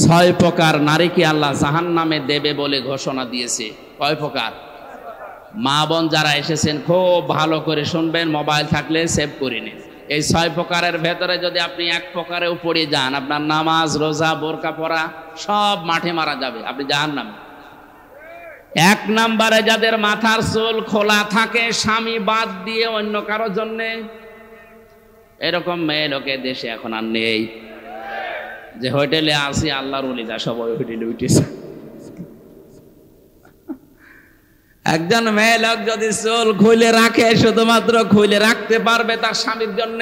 ছয় প্রকার নারীকে আল্লাহ জাহান্নামে দেবে বলে ঘোষণা দিয়েছে। কয় প্রকার? মা বোন যারা এসেছেন খুব ভালো করে শুনবেন, মোবাইল থাকলে সেভ করে নিন। এই ছয় প্রকারের ভেতরে যদি আপনি এক প্রকারেও পড়ে যান, আপনার নামাজ রোজা বোরকা পরা সব মাঠে মারা যাবে, আপনি জাহান্নামে। এক নম্বরে যাদের মাথার চুল খোলা থাকে স্বামী বাদ দিয়ে অন্য কারোর জন্য, এরকম মেয়ে লোকে দেশে এখন আর নেই। যে হোটেলে আসি আল্লাহর ওলিরা সবাই হোটেলে উঠেছে। একজন মেয়ে লোক যদি চুল খুলে রাখে, শুধুমাত্র খুলে রাখতে পারবে তার স্বামীর জন্য,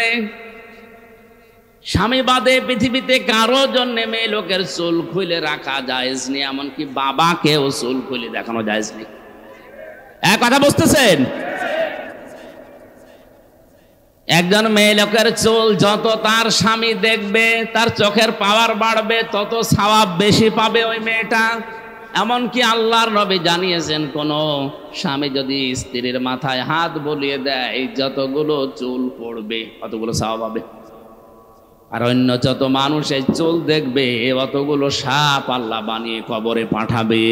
স্বামী বাদে পৃথিবীতে কারো জন্য মেয়ে লোকের চুল খুলে রাখা জায়েজ নেই, এমনকি বাবাকেও চুল খুলে দেখানো জায়েজ নেই। এক কথা বুঝতেছেন? একজন মেয়ে লোকের চুল যত তার স্বামী দেখবে, তার চোখের পাওয়ার বাড়বে, তত সওয়াব বেশি পাবে ওই মেয়েটা। এমনকি আল্লাহর নবী জানিয়েছেন, কোন স্বামী যদি স্ত্রীর মাথায় হাত বুলিয়ে দেয়, যতগুলো চুল পড়বে অতগুলো সওয়াব পাবে। আর অন্য যত মানুষ এই চুল দেখবে, অতগুলো সাপ আল্লাহ বানিয়ে কবরে পাঠাবে।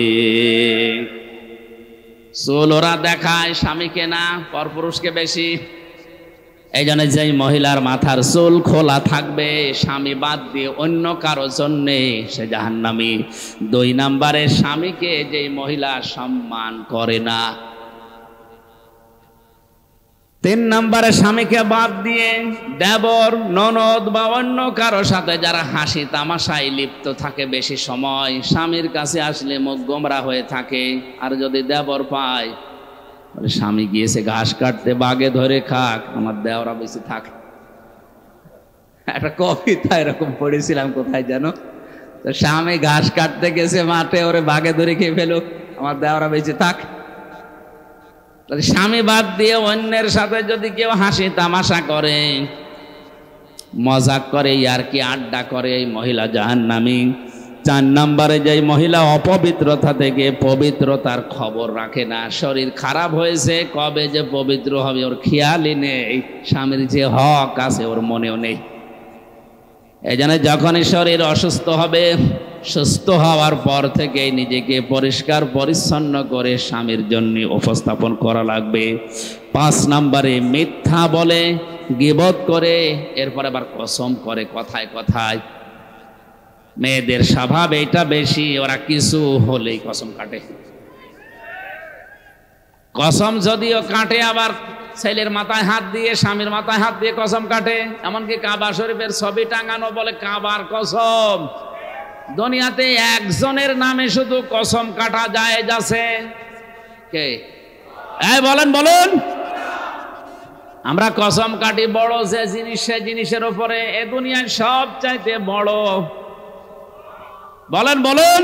চুল ওরা দেখায় স্বামীকে না, পরপুরুষকে বেশি। এই জন্য যেই মহিলার মাথার চুল খোলা থাকবে স্বামী বাদ দিয়ে অন্য কারো জন্যে, সে জাহান্নামী। দুই নম্বরে স্বামীকে যেই মহিলা সম্মান করে না। তিন নম্বরে স্বামীকে বাদ দিয়ে দেবর ননদ বা অন্য কারো সাথে যারা হাসি তামাশায় লিপ্ত থাকে বেশি সময়, স্বামীর কাছে আসলে মুখ গোমরা হয়ে থাকে। আর যদি দেবর পায়, স্বামী গিয়েছে ঘাস কাটতে, বাগে ধরে খাক, আমার দেওরা বেশি থাক। একটা কবিতা এরকম পড়েছিলাম কোথায় যেন, তো স্বামী ঘাস কাটতে গেছে মাঠে, ওরে বাগে ধরে খেয়ে ফেলুক, আমার দেওরা বেশি থাক। স্বামী বাদ দিয়ে অন্যের সাথে যদি কেউ হাসি তামাশা করে, মজাক করে, আর কি আড্ডা করে, এই মহিলা জাহান্নামী। চার নম্বরে যে মহিলা অপবিত্রতা থেকে পবিত্রতার খবর রাখে না, শরীর খারাপ হয়েছে কবে যে পবিত্র হবে ওর খেয়ালই নেই, স্বামীর যে হক আছে ওর মনেও নেই। এই জন্য যখনই শরীর অসুস্থ হবে, সুস্থ হওয়ার পর থেকেই নিজেকে পরিষ্কার পরিচ্ছন্ন করে স্বামীর জন্য উপস্থাপন করা লাগবে। 5 নম্বরে মিথ্যা বলে, গীবত করে, এরপর আবার কসম করে কথায় কথায়। মেয়েদের স্বভাব এটা বেশি, ওরা কিছু হলেই কসম কাটে। কসম যদিও কাটে, আবার ছেলের মাথায় হাত দিয়ে স্বামীর মাথায় হাত দিয়ে কসম কাটে। এমনকি কাবা শরীফের ছবি টাঙানো বলে কাবার কসম। দুনিয়াতে একজনের নামে শুধু কসম কাটা জায়েজ আছে, কে? এই বলেন বলুন। আমরা কসম কাটি বড় যে জিনিস, সে জিনিসের উপরে, এ দুনিয়ায় সব চাইতে বড়। বলেন বলুন।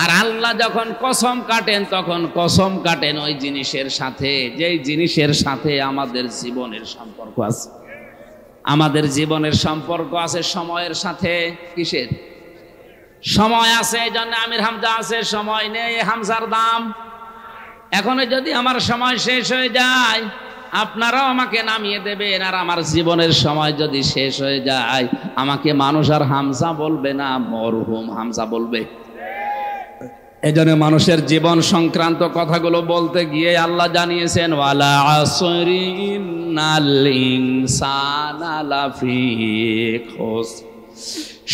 আর আল্লাহ যখন কসম কাটেন, তখন কসম কাটেন ওই জিনিসের সাথে, যেই জিনিসের সাথে আমাদের জীবনের সম্পর্ক আছে। আমাদের জীবনের সম্পর্ক আছে সময়ের সাথে। কিসের সময় আছে? এই জন্য আমির হামজা আছে, সময় নেই হামজার দাম। এখনো যদি আমার সময় শেষ হয়ে যায়, আপনারাও আমাকে নামিয়ে দেবেন। আর আমার জীবনের সময় যদি শেষ হয়ে যায়, আমাকে মানুষ আর হামজা বলবে না, মরহুম হামজা বলবে। এজন্য মানুষের জীবন সংক্রান্ত কথাগুলো বলতে গিয়ে আল্লাহ জানিয়েছেন, ওয়ালা আসরি ইন্নাল ইনসানা লাফি খুসর।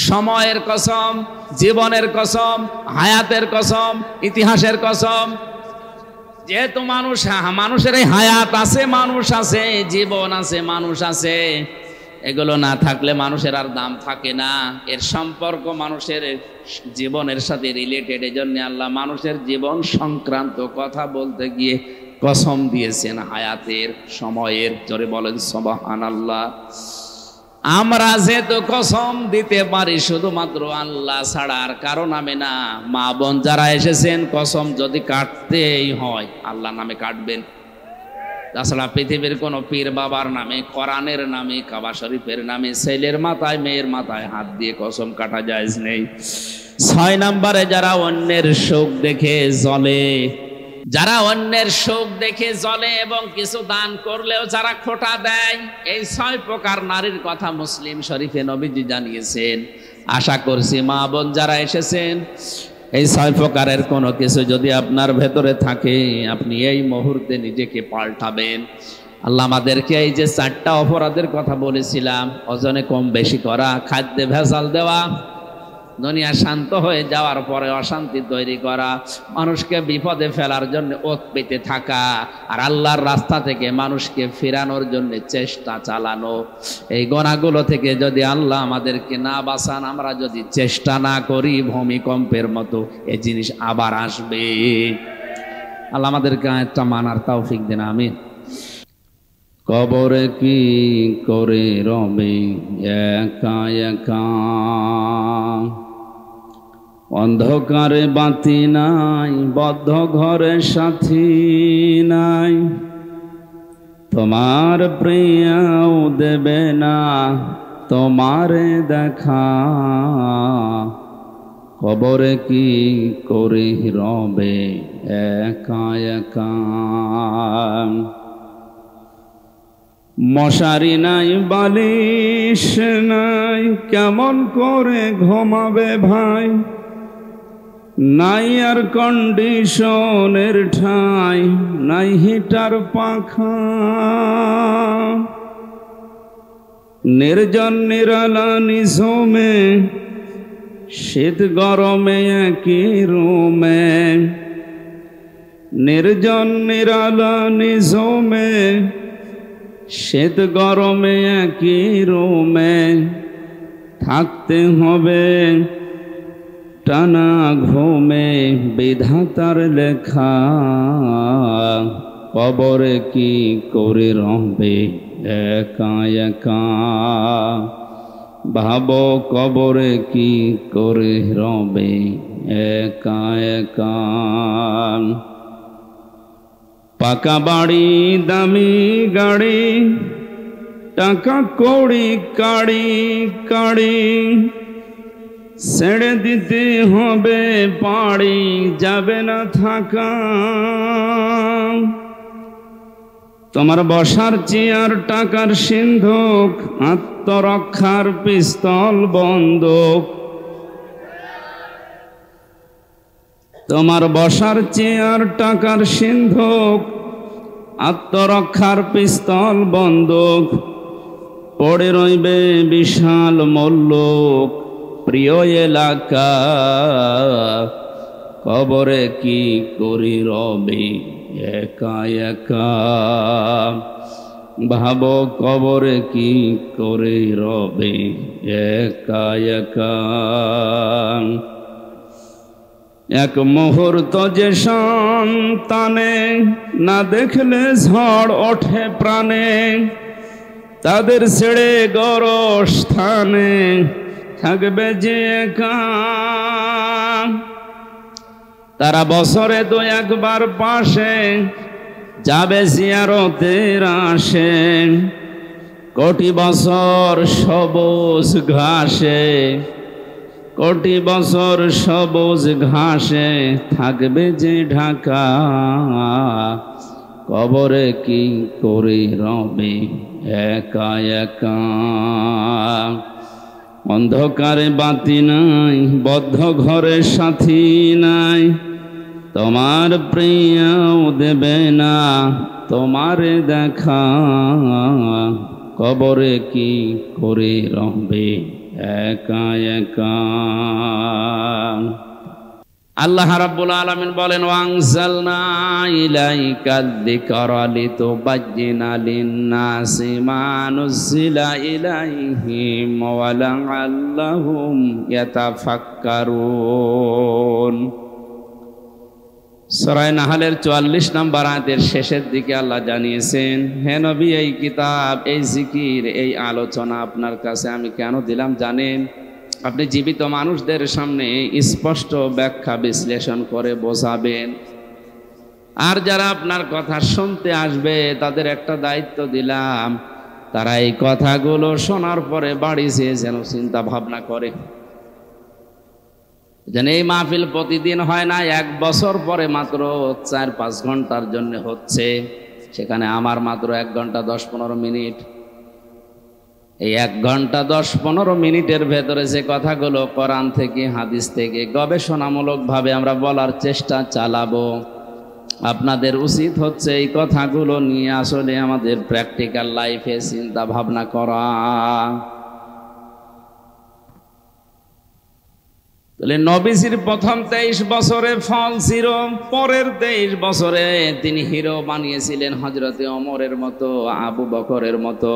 সময়ের কসম, জীবনের কসম, হায়াতের কসম, ইতিহাসের কসম। যেহেতু মানুষের এই হায়াত আছে, মানুষ আছে, জীবন আছে, মানুষ আছে, এগুলো না থাকলে মানুষের আর দাম থাকে না। এর সম্পর্ক মানুষের জীবনের সাথে রিলেটেড। এই জন্য আল্লাহ মানুষের জীবন সংক্রান্ত কথা বলতে গিয়ে কসম দিয়েছেন হায়াতের, সময়ের। জোরে বলেন সুবহানাল্লাহ। আমরা যেহেতু কসম দিতে পারি শুধুমাত্র আল্লাহ ছাড়া আর কারো নামে না। মা বোন যারা এসেছেন, কসম যদি কাটতেই হয় আল্লাহ নামে কাটবেন। তাছাড়া পৃথিবীর কোনো পীর বাবার নামে, কোরআনের নামে, কাবা শরীফের নামে ছেলের মাথায় মেয়ের মাথায় হাত দিয়ে কসম কাটা জায়েজ নেই। 6 নম্বরে যারা অন্যের সুখ দেখে জ্বলে, যারা অন্যের সুখ দেখে জ্বলে এবং কিছু দান করলেও যারা খোঁটা দেয়, এই 6 প্রকার নারীর কথা মুসলিম শরীফে নবীজি জানিয়েছেন। আশা করছি মা বোন যারা এসেছেন, এই 6 প্রকারের কোনো কিছু যদি আপনার ভেতরে থাকে, আপনি এই মুহূর্তে নিজেকে পাল্টাবেন। আল্লাহ আমাদেরকে এই যে 4টা অপরাধের কথা বলেছিলাম, ওজনে কম বেশি করা, খাদ্যে ভেজাল দেওয়া, দুনিয়া শান্ত হয়ে যাওয়ার পরে অশান্তি তৈরি করা, মানুষকে বিপদে ফেলার জন্য ওত পেতে থাকা, আর আল্লাহর রাস্তা থেকে মানুষকে ফেরানোর জন্য চেষ্টা চালানো, এই গুনাহগুলো থেকে যদি আল্লাহ আমাদেরকে না বাঁচান, আমরা যদি চেষ্টা না করি, ভূমিকম্পের মতো এই জিনিস আবার আসবে। আল্লাহ আমাদেরকে একটা মানার তৌফিক দেন, আমিন। কবরে কি করে রবে একা একা, অন্ধকারে বাতি নাই, বদ্ধ ঘরে সাথী নাই, তোমার প্রিয়াও দেবে না তোমারে দেখা, কবরে কি করে রবে একা একা। মশারি নাই, বালিশ নাই, কেমন করে ঘুমাবে ভাই, নাই আর কন্ডিশনের ঠাই, নাই হিটার পাখা, নির্জন নিরালা নিঝুমে, শীত গরমে একই রুমে, নির্জন নিরালা নিঝুমে, শীত গরমে একই রুমে, থাকতে হবে টানা ঘুমে, বিধাতার লেখা, কবরে কি করে রবে একা একা, ভাবো কবরে কি করে রবে একা একা। পাকা বাড়ি, দামি গাড়ি, টাকা কড়ি কাড়ি কাড়ি, ছেড়ে দিতে হবে পাড়ি, যাবে না থাকা, তোমার বসার চেয়ার, টাকার সিন্ধুক, আত্মরক্ষার পিস্তল বন্দুক, তোমার বসার চেয়ার, টাকার সিন্ধুক, আত্মরক্ষার পিস্তল বন্দুক, পড়ে রইবে বিশাল মল্লুক, প্রিয় এলাকা, কবরে কি করি রবে একা একা, ভাবো কবরে কি করে রবে একা একা। এক মুহূর্ত যে সন্তানে না দেখলে ঝড় ওঠে প্রাণে, তাদের ছেড়ে গরস্থানে থাকবে যে একা, তারা বছরে 2-1 পাশে যাবে জিয়ারতের আসে, কোটি বছর সবুজ ঘাসে, কোটি বছর সবুজ ঘাসে থাকবে যে ঢাকা, কবরে কি করে রবে একা একা, অন্ধকারে বাতি নাই, বদ্ধ ঘরে সাথী নাই, তোমার প্রিয়াও দেবে না তোমারে দেখা, কবরে কি করে রবে একা একা। আল্লাহ রাব্বুল আলামিন বলেন, ওয়ানজালনা ইলাইকাদ যিকরা লিতুবাজ্জিনা লিন-নাসি মা নুযিলা ইলাইহিম ওয়া লাআল্লাহুম ইয়াতাফাক্কারুন। সূরা নাহলের 44 নম্বর আয়াতের শেষের দিকে আল্লাহ জানিয়েছেন, হে নবী, এই কিতাব, এই জিকির, এই আলোচনা আপনার কাছে আমি কেন দিলাম জানেন? আপনি জীবিত মানুষদের সামনে স্পষ্ট ব্যাখ্যা বিশ্লেষণ করে বোঝাবেন, আর যারা আপনার কথা শুনতে আসবে তাদের একটা দায়িত্ব দিলাম, তারা এই কথাগুলো শোনার পরে বাড়ি যেয়ে যেন চিন্তা ভাবনা করে। যেন এই মাহফিল প্রতিদিন হয় না, 1 বছর পরে মাত্র 4-5 ঘন্টার জন্য হচ্ছে, সেখানে আমার মাত্র 1 ঘন্টা 10-15 মিনিট। এই 1 ঘন্টা 10-15 মিনিটের ভেতরে যে কথাগুলো কোরআন থেকে হাদিস থেকে গবেষণামূলকভাবে আমরা বলার চেষ্টা চালাবো, আপনাদের উচিত হচ্ছে এই কথাগুলো নিয়ে আসলে আমাদের প্র্যাকটিক্যাল লাইফে চিন্তা ভাবনা করা। তাহলে নবীজির প্রথম 23 বছরে ফল ছিল, পরের 23 বছরে তিনি হিরো বানিয়েছিলেন হযরতে ওমরের মতো, আবু বকরের মতো।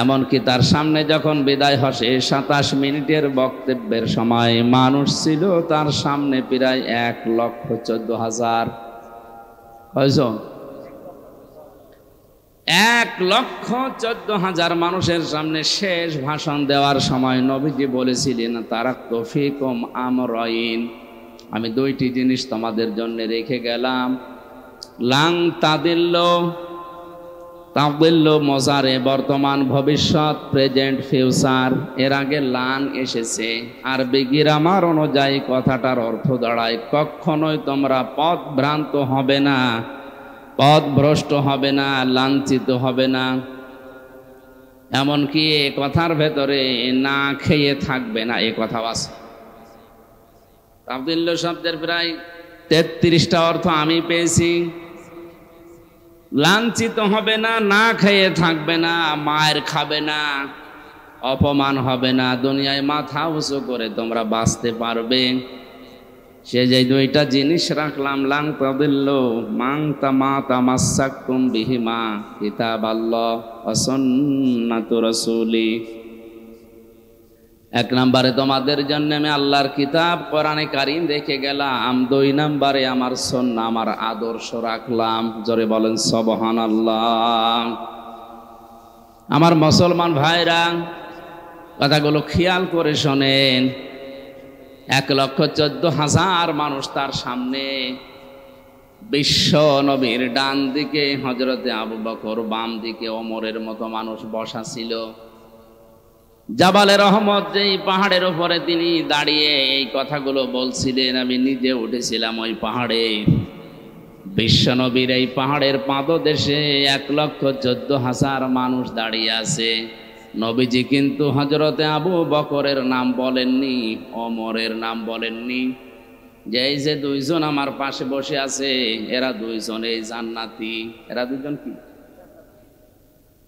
এমনকি তার সামনে যখন বিদায় হসে 27 মিনিটের বক্তব্যের সময় মানুষ ছিল তার সামনে প্রায় 1,14,000। কয়জন? 1,14,000 মানুষের সামনে শেষ ভাষণ দেওয়ার সময় নবীজি বলেছিলেন, তারাক্তু ফীকুম আমরাইন, আমি 2টি জিনিস তোমাদের জন্য রেখে গেলাম। লাং তাদিল্লু, তাদিল্লু মজারে বর্তমান ভবিষ্যৎ, প্রেজেন্ট ফিউচার। এর আগে লান এসেছে, আরবি গ্রামার অনুযায়ী কথাটার অর্থ দাঁড়ায় কখনোই তোমরা পথ ভ্রান্ত হবে না, পথভ্রষ্ট হবে না, লাঞ্ছিত হবে না। এমনকি এ কথার ভেতরে না খেয়ে থাকবে না, এ কথাও আছে। তাবদিল্লু শব্দের প্রায় 33টা অর্থ আমি পেয়েছি। লাঞ্ছিত হবে না, না খেয়ে থাকবে না, মায়ের খাবে না, অপমান হবে না, দুনিয়ায় মাথা উঁচু করে তোমরা বাঁচতে পারবে। সে যে 2টা জিনিস রাখলাম, লাং তাদিল্লু মান তামাসাকতুম বিহিমা কিতাবাল্লাহ ওয়া সুন্নাতু রাসূলি। 1 নম্বরে তোমাদের জন্য আমি আল্লাহর কিতাব কোরআনে কারীম রেখে গেলাম, 2 নম্বরে আমার সুন্নাহ, আমার আদর্শ রাখলাম। জোরে বলেন সুবহানাল্লাহ। আমার মুসলমান ভাইরা, কথাগুলো খেয়াল করে শোনেন। 1,14,000 মানুষ তার সামনে, বিশ্ব নবীর ডান দিকে হযরতে আবু বকর, বাম দিকে ওমরের মতো মানুষ বসা ছিল। জাবালে রহমত, যেই পাহাড়ের উপরে তিনি দাঁড়িয়ে এই কথাগুলো বলছিলেন, আমি নিজে উঠেছিলাম ওই পাহাড়ে। বিশ্ব নবীর এই পাহাড়ের পাদদেশে 1,14,000 মানুষ দাঁড়িয়ে আছে। নবীজি কিন্তু হযরতে আবু বকরের নাম বলেননি, ওমরের নাম বলেননি। যে এই যে 2 জন আমার পাশে বসে আছে, এরা 2 জন এই জান্নাতি। এরা 2 জন কি?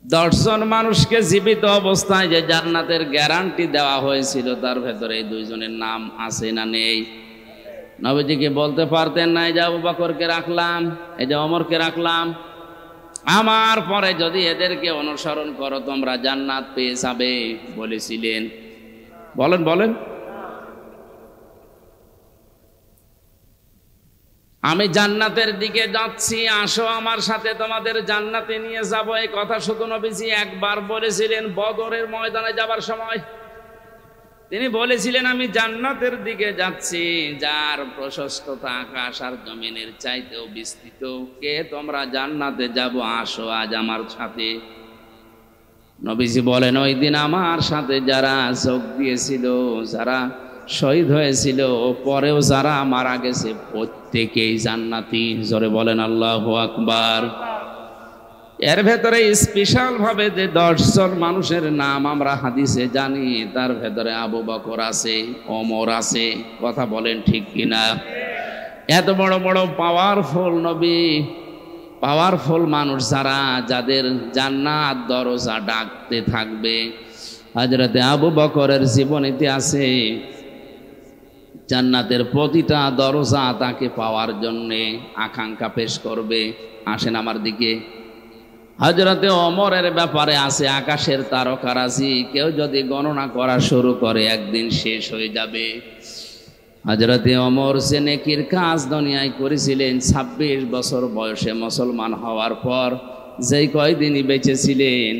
10 জন মানুষকে জীবিত অবস্থায় যে জান্নাতের গ্যারান্টি দেওয়া হয়েছিল, তার ভেতরে এই 2 জনের নাম আছে না নেই? নবীজিকে বলতে পারতেন না, এই যে আবু বকরকে রাখলাম, এই যে ওমরকে রাখলাম, আমার পরে যদি এদেরকে অনুসরণ করো তোমরা জান্নাত পেয়ে যাবে, বলেছিলেন? বলেন বলেন। আমি জান্নাতের দিকে যাচ্ছি, আসো আমার সাথে তোমাদের জান্নাতে নিয়ে যাব, এই কথা শুধু নবীজি একবার বলেছিলেন বদরের ময়দানে যাবার সময়। তিনি বলেছিলেন, আমি জান্নাতের দিকে যাচ্ছি, যার প্রশস্ততা আকাশ আর জমিনের চাইতেও বিস্তৃত। কে তোমরা জান্নাতে যাব, আসো আজ আমার সাথে। নবীজি বলেন, ওই দিন আমার সাথে যারা যোগ দিয়েছিল, যারা শহীদ হয়েছিল, পরেও যারা মারা গেছে, প্রত্যেকেই জান্নাতি। জোরে বলেন আল্লাহু আকবার। এর ভেতরে স্পেশাল ভাবে যে 10 জন মানুষের নাম আমরা হাদিসে জানি, তার ভেতরে আবু বকর আছে, ওমর আছে। কথা বলেন ঠিক কিনা? এত বড় বড় পাওয়ারফুল নবী, পাওয়ারফুল মানুষ যারা, যাদের জান্নাত দরজা ডাকতে থাকবে, হযরতে আবু বকরের জীবনীতে আছে জান্নাতের প্রতিটা দরজা তাকে পাওয়ার জন্যে আকাঙ্ক্ষা পেশ করবে। আসেন আমার দিকে। হযরতে ওমরের ব্যাপারে আছে আকাশের তারকারাজি, কেউ যদি গণনা করা শুরু করে একদিন শেষ হয়ে যাবে। হযরতে ওমর সে নেকির কাজ দুনিয়ায় করেছিলেন 26 বছর বয়সে মুসলমান হওয়ার পর। যেই কয়দিনই বেঁচে ছিলেন,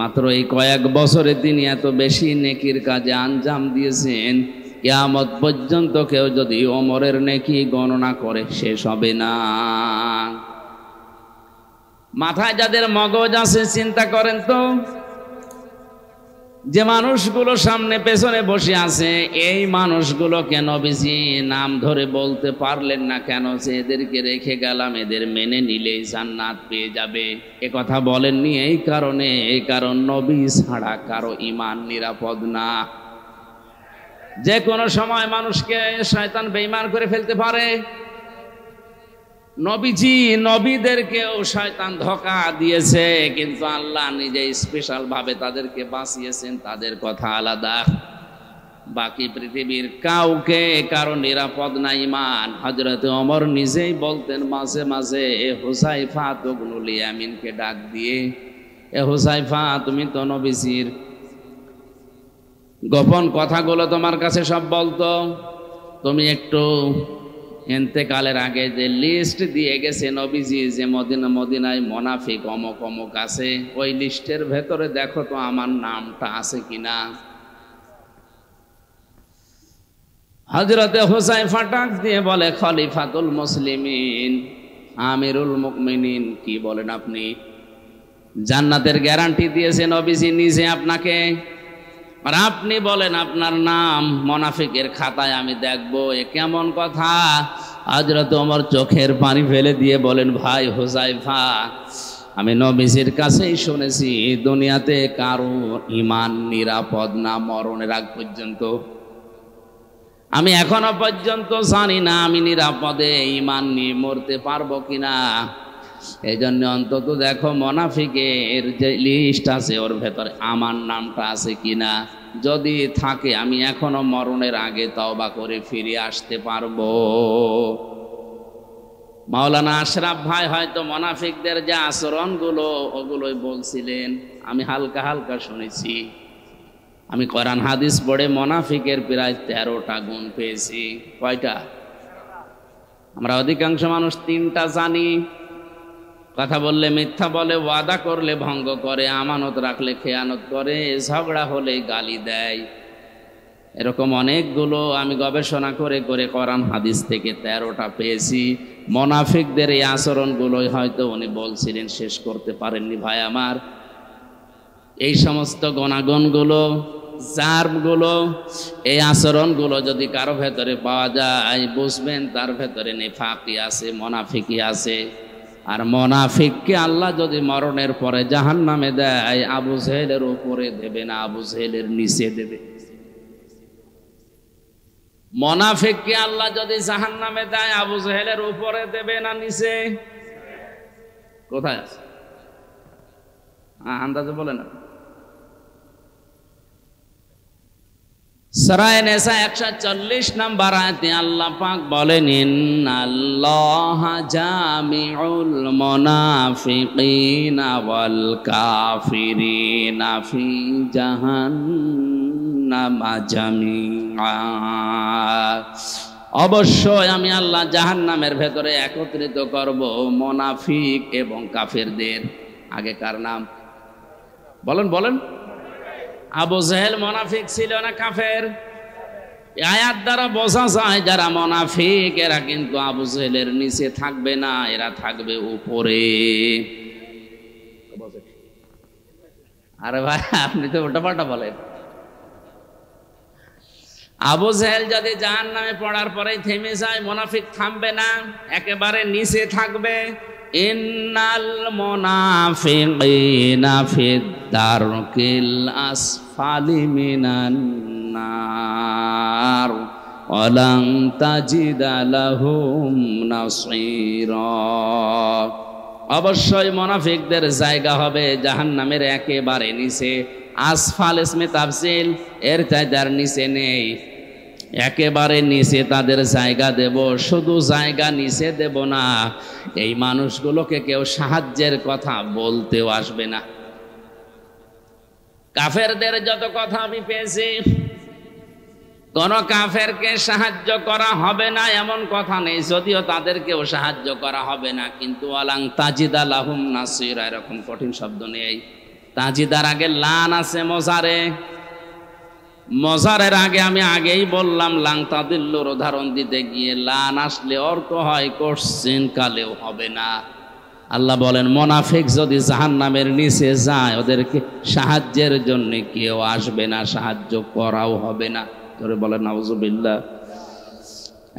মাত্র এই কয়েক বছরে তিনি এত বেশি নেকির কাজে আঞ্জাম দিয়েছেন, কিয়ামত পর্যন্ত কেউ যদি ওমরের নেকি গণনা করে শেষ হবে না। মাথায় যাদের মগজ আছে চিন্তা করেন তো, যে মানুষগুলো সামনে পেছনে বসে আছে এই মানুষগুলোকে নবীজি নাম ধরে বলতে পারলেন না কেন, যে এদেরকে রেখে গেলাম, এদের মেনে নিলেই জান্নাত পেয়ে যাবে, এ কথা বলেননি এই কারণে, এই কারণ নবী ছাড়া কারো ঈমান নিরাপদ না। যে কোনো সময় মানুষকে শয়তান বেঈমান করে ফেলতে পারে। নবীজি নবীদেরকেও শয়তান ধোঁকা দিয়েছে, কিন্তু আল্লাহ নিজে স্পেশাল ভাবে তাদেরকে বাঁচিয়েছেন, তাদের কথা আলাদা। বাকি পৃথিবীর কাউকে কারো নিরাপদ না ঈমান। হযরত ওমর নিজেই বলতেন মাঝে মাঝে হুযায়ফা ইবনুল ইয়ামিনকে ডাক দিয়ে, এ হুযায়ফা, তুমি তো নবীজির গোপন কথাগুলো তোমার কাছে সব বলতো, তুমি একটু ইন্তেকালের আগে যে লিস্ট দিয়ে গেছে নবীজি, যে মদিনায় মুনাফিক অমুক অমুক আছে, ওই লিস্টের ভেতরে দেখো তো আমার নামটা আছে কিনা। হযরতে হুযায়ফা ডাক দিয়ে বলে, খলিফাতুল মুসলিমিন, আমিরুল মুমিনিন, কি বলেন আপনি? জান্নাতের গ্যারান্টি দিয়েছে নবীজি নিজে আপনাকে, আর আপনি বলেন আপনার নাম মুনাফিকের খাতায় আমি দেখব, এ কেমন কথা? হযরত ওমর চোখের পানি ফেলে দিয়ে বলেন, ভাই হুযায়ফা, আমি নবীজির কাছেই শুনেছি দুনিয়াতে কারো ঈমান নিরাপদ না মরণের আগ পর্যন্ত। আমি এখনো পর্যন্ত জানি না আমি নিরাপদে ঈমান নিয়ে মরতে পারবো কিনা। এই জন্য অন্তত দেখো মুনাফিকের যে লিস্ট আছে ওর ভেতরে আমার নামটা আছে কিনা, যদি থাকে আমি এখনো মরণের আগে তওবা করে ফিরে আসতে পারবো। মাওলানা আশরাফ ভাই হয়তো মুনাফিকদের যে আচরণগুলো ওগুলোই বলছিলেন, আমি হালকা হালকা শুনেছি। আমি কোরআন হাদিস পড়ে মুনাফিকের প্রায় 13টা গুণ পেয়েছি। কয়টা? আমরা অধিকাংশ মানুষ 3টা জানি। কথা বললে মিথ্যা বলে, ওয়াদা করলে ভঙ্গ করে, আমানত রাখলে খেয়ানত করে, ঝগড়া হলে গালি দেয়। এরকম অনেকগুলো আমি গবেষণা করে করে কোরআন হাদিস থেকে 13টা পেয়েছি। মুনাফিকদের এই আচরণগুলোই হয়তো উনি বলছিলেন, শেষ করতে পারেননি ভাই আমার। এই সমস্ত গুণাগুণগুলো, জারগুলো, এই আচরণগুলো যদি কারো ভেতরে পাওয়া যায়, বুঝবেন তার ভেতরে নিফাকি আছে, মুনাফিকি আছে। আর মুনাফিককে আল্লাহ যদি মরণের পরে জাহান্নামে দেয়, আবু জেহেলের উপরে দেবে না, আবু জেহেলের নিচে দেবে। মুনাফিককে আল্লাহ যদি জাহান্নামে দেয়, আবু জেহেলের উপরে দেবে না নিচে? কোথায় আছে আন্দাজে বলেন না। সূরা নিসা 140 নম্বর আয়াতে আল্লাহ পাক বলেন, ইন্নাল্লাহা জামিউল মুনাফিকিনা ওয়াল কাফিরিনা ফি জাহান্নামা জামিআ। অবশ্যই আমি আল্লাহ জাহান্নামের ভেতরে একত্রিত করব মুনাফিক এবং কাফেরদের। আগে কার নাম বলেন বলেন? আবু জেহেল মুনাফিক ছিল না কাফের? আয়াত দ্বারা বোঝা যায় যারা মুনাফিক এরা কিন্তু আবু জেহেলের নিচে থাকবে না, এরা থাকবে উপরে। আরে ভাই আপনি তো উল্টাপাল্টা বলেন। আবু জেহেল যদি জাহান্নামে পড়ার পরেই থেমে যায়, মুনাফিক থামবে না, একেবারে নিচে থাকবে। ইন্নাল মুনাফিকিনা ফিদ দারকিল আসফালি মিনান নার ওয়া লান তাজিদা লাহুম নাসীরা। অবশ্যই মুনাফিকদের জায়গা হবে জাহান্নামের একেবারে নিচে। আসফাল ইসমে তাফসিল, এর চাইতে আর নিচে নেই, একেবারে নিচে তাদের জায়গা দেব। শুধু জায়গা নিচে দেব না, এই মানুষগুলোকে কেউ সাহায্যের কথা বলতেও আসবে না। কাফেরদের যত কথা আমি পেয়েছি, কোন কাফেরকে সাহায্য করা হবে না এমন কথা নেই, যদিও তাদেরকেও সাহায্য করা হবে না, কিন্তু ওয়ালাং তাজিদা লাহুম নাসীরা এরকম কঠিন শব্দ নেই। তাজিদার আগে লান আছে মজারে, মজারের আগে আমি আগেই বললাম লাং তাদিল্লুর উদাহরণ দিতে গিয়ে লান আসলে অর্থ হয় কোশ্চিন কালেও হবে না। আল্লাহ বলেন মুনাফিক যদি জাহান্নামের নিচে যায় ওদেরকে সাহায্যের জন্য কেউ আসবে না, সাহায্য করাও হবে না। ধরে বলেন নাউজুবিল্লাহ।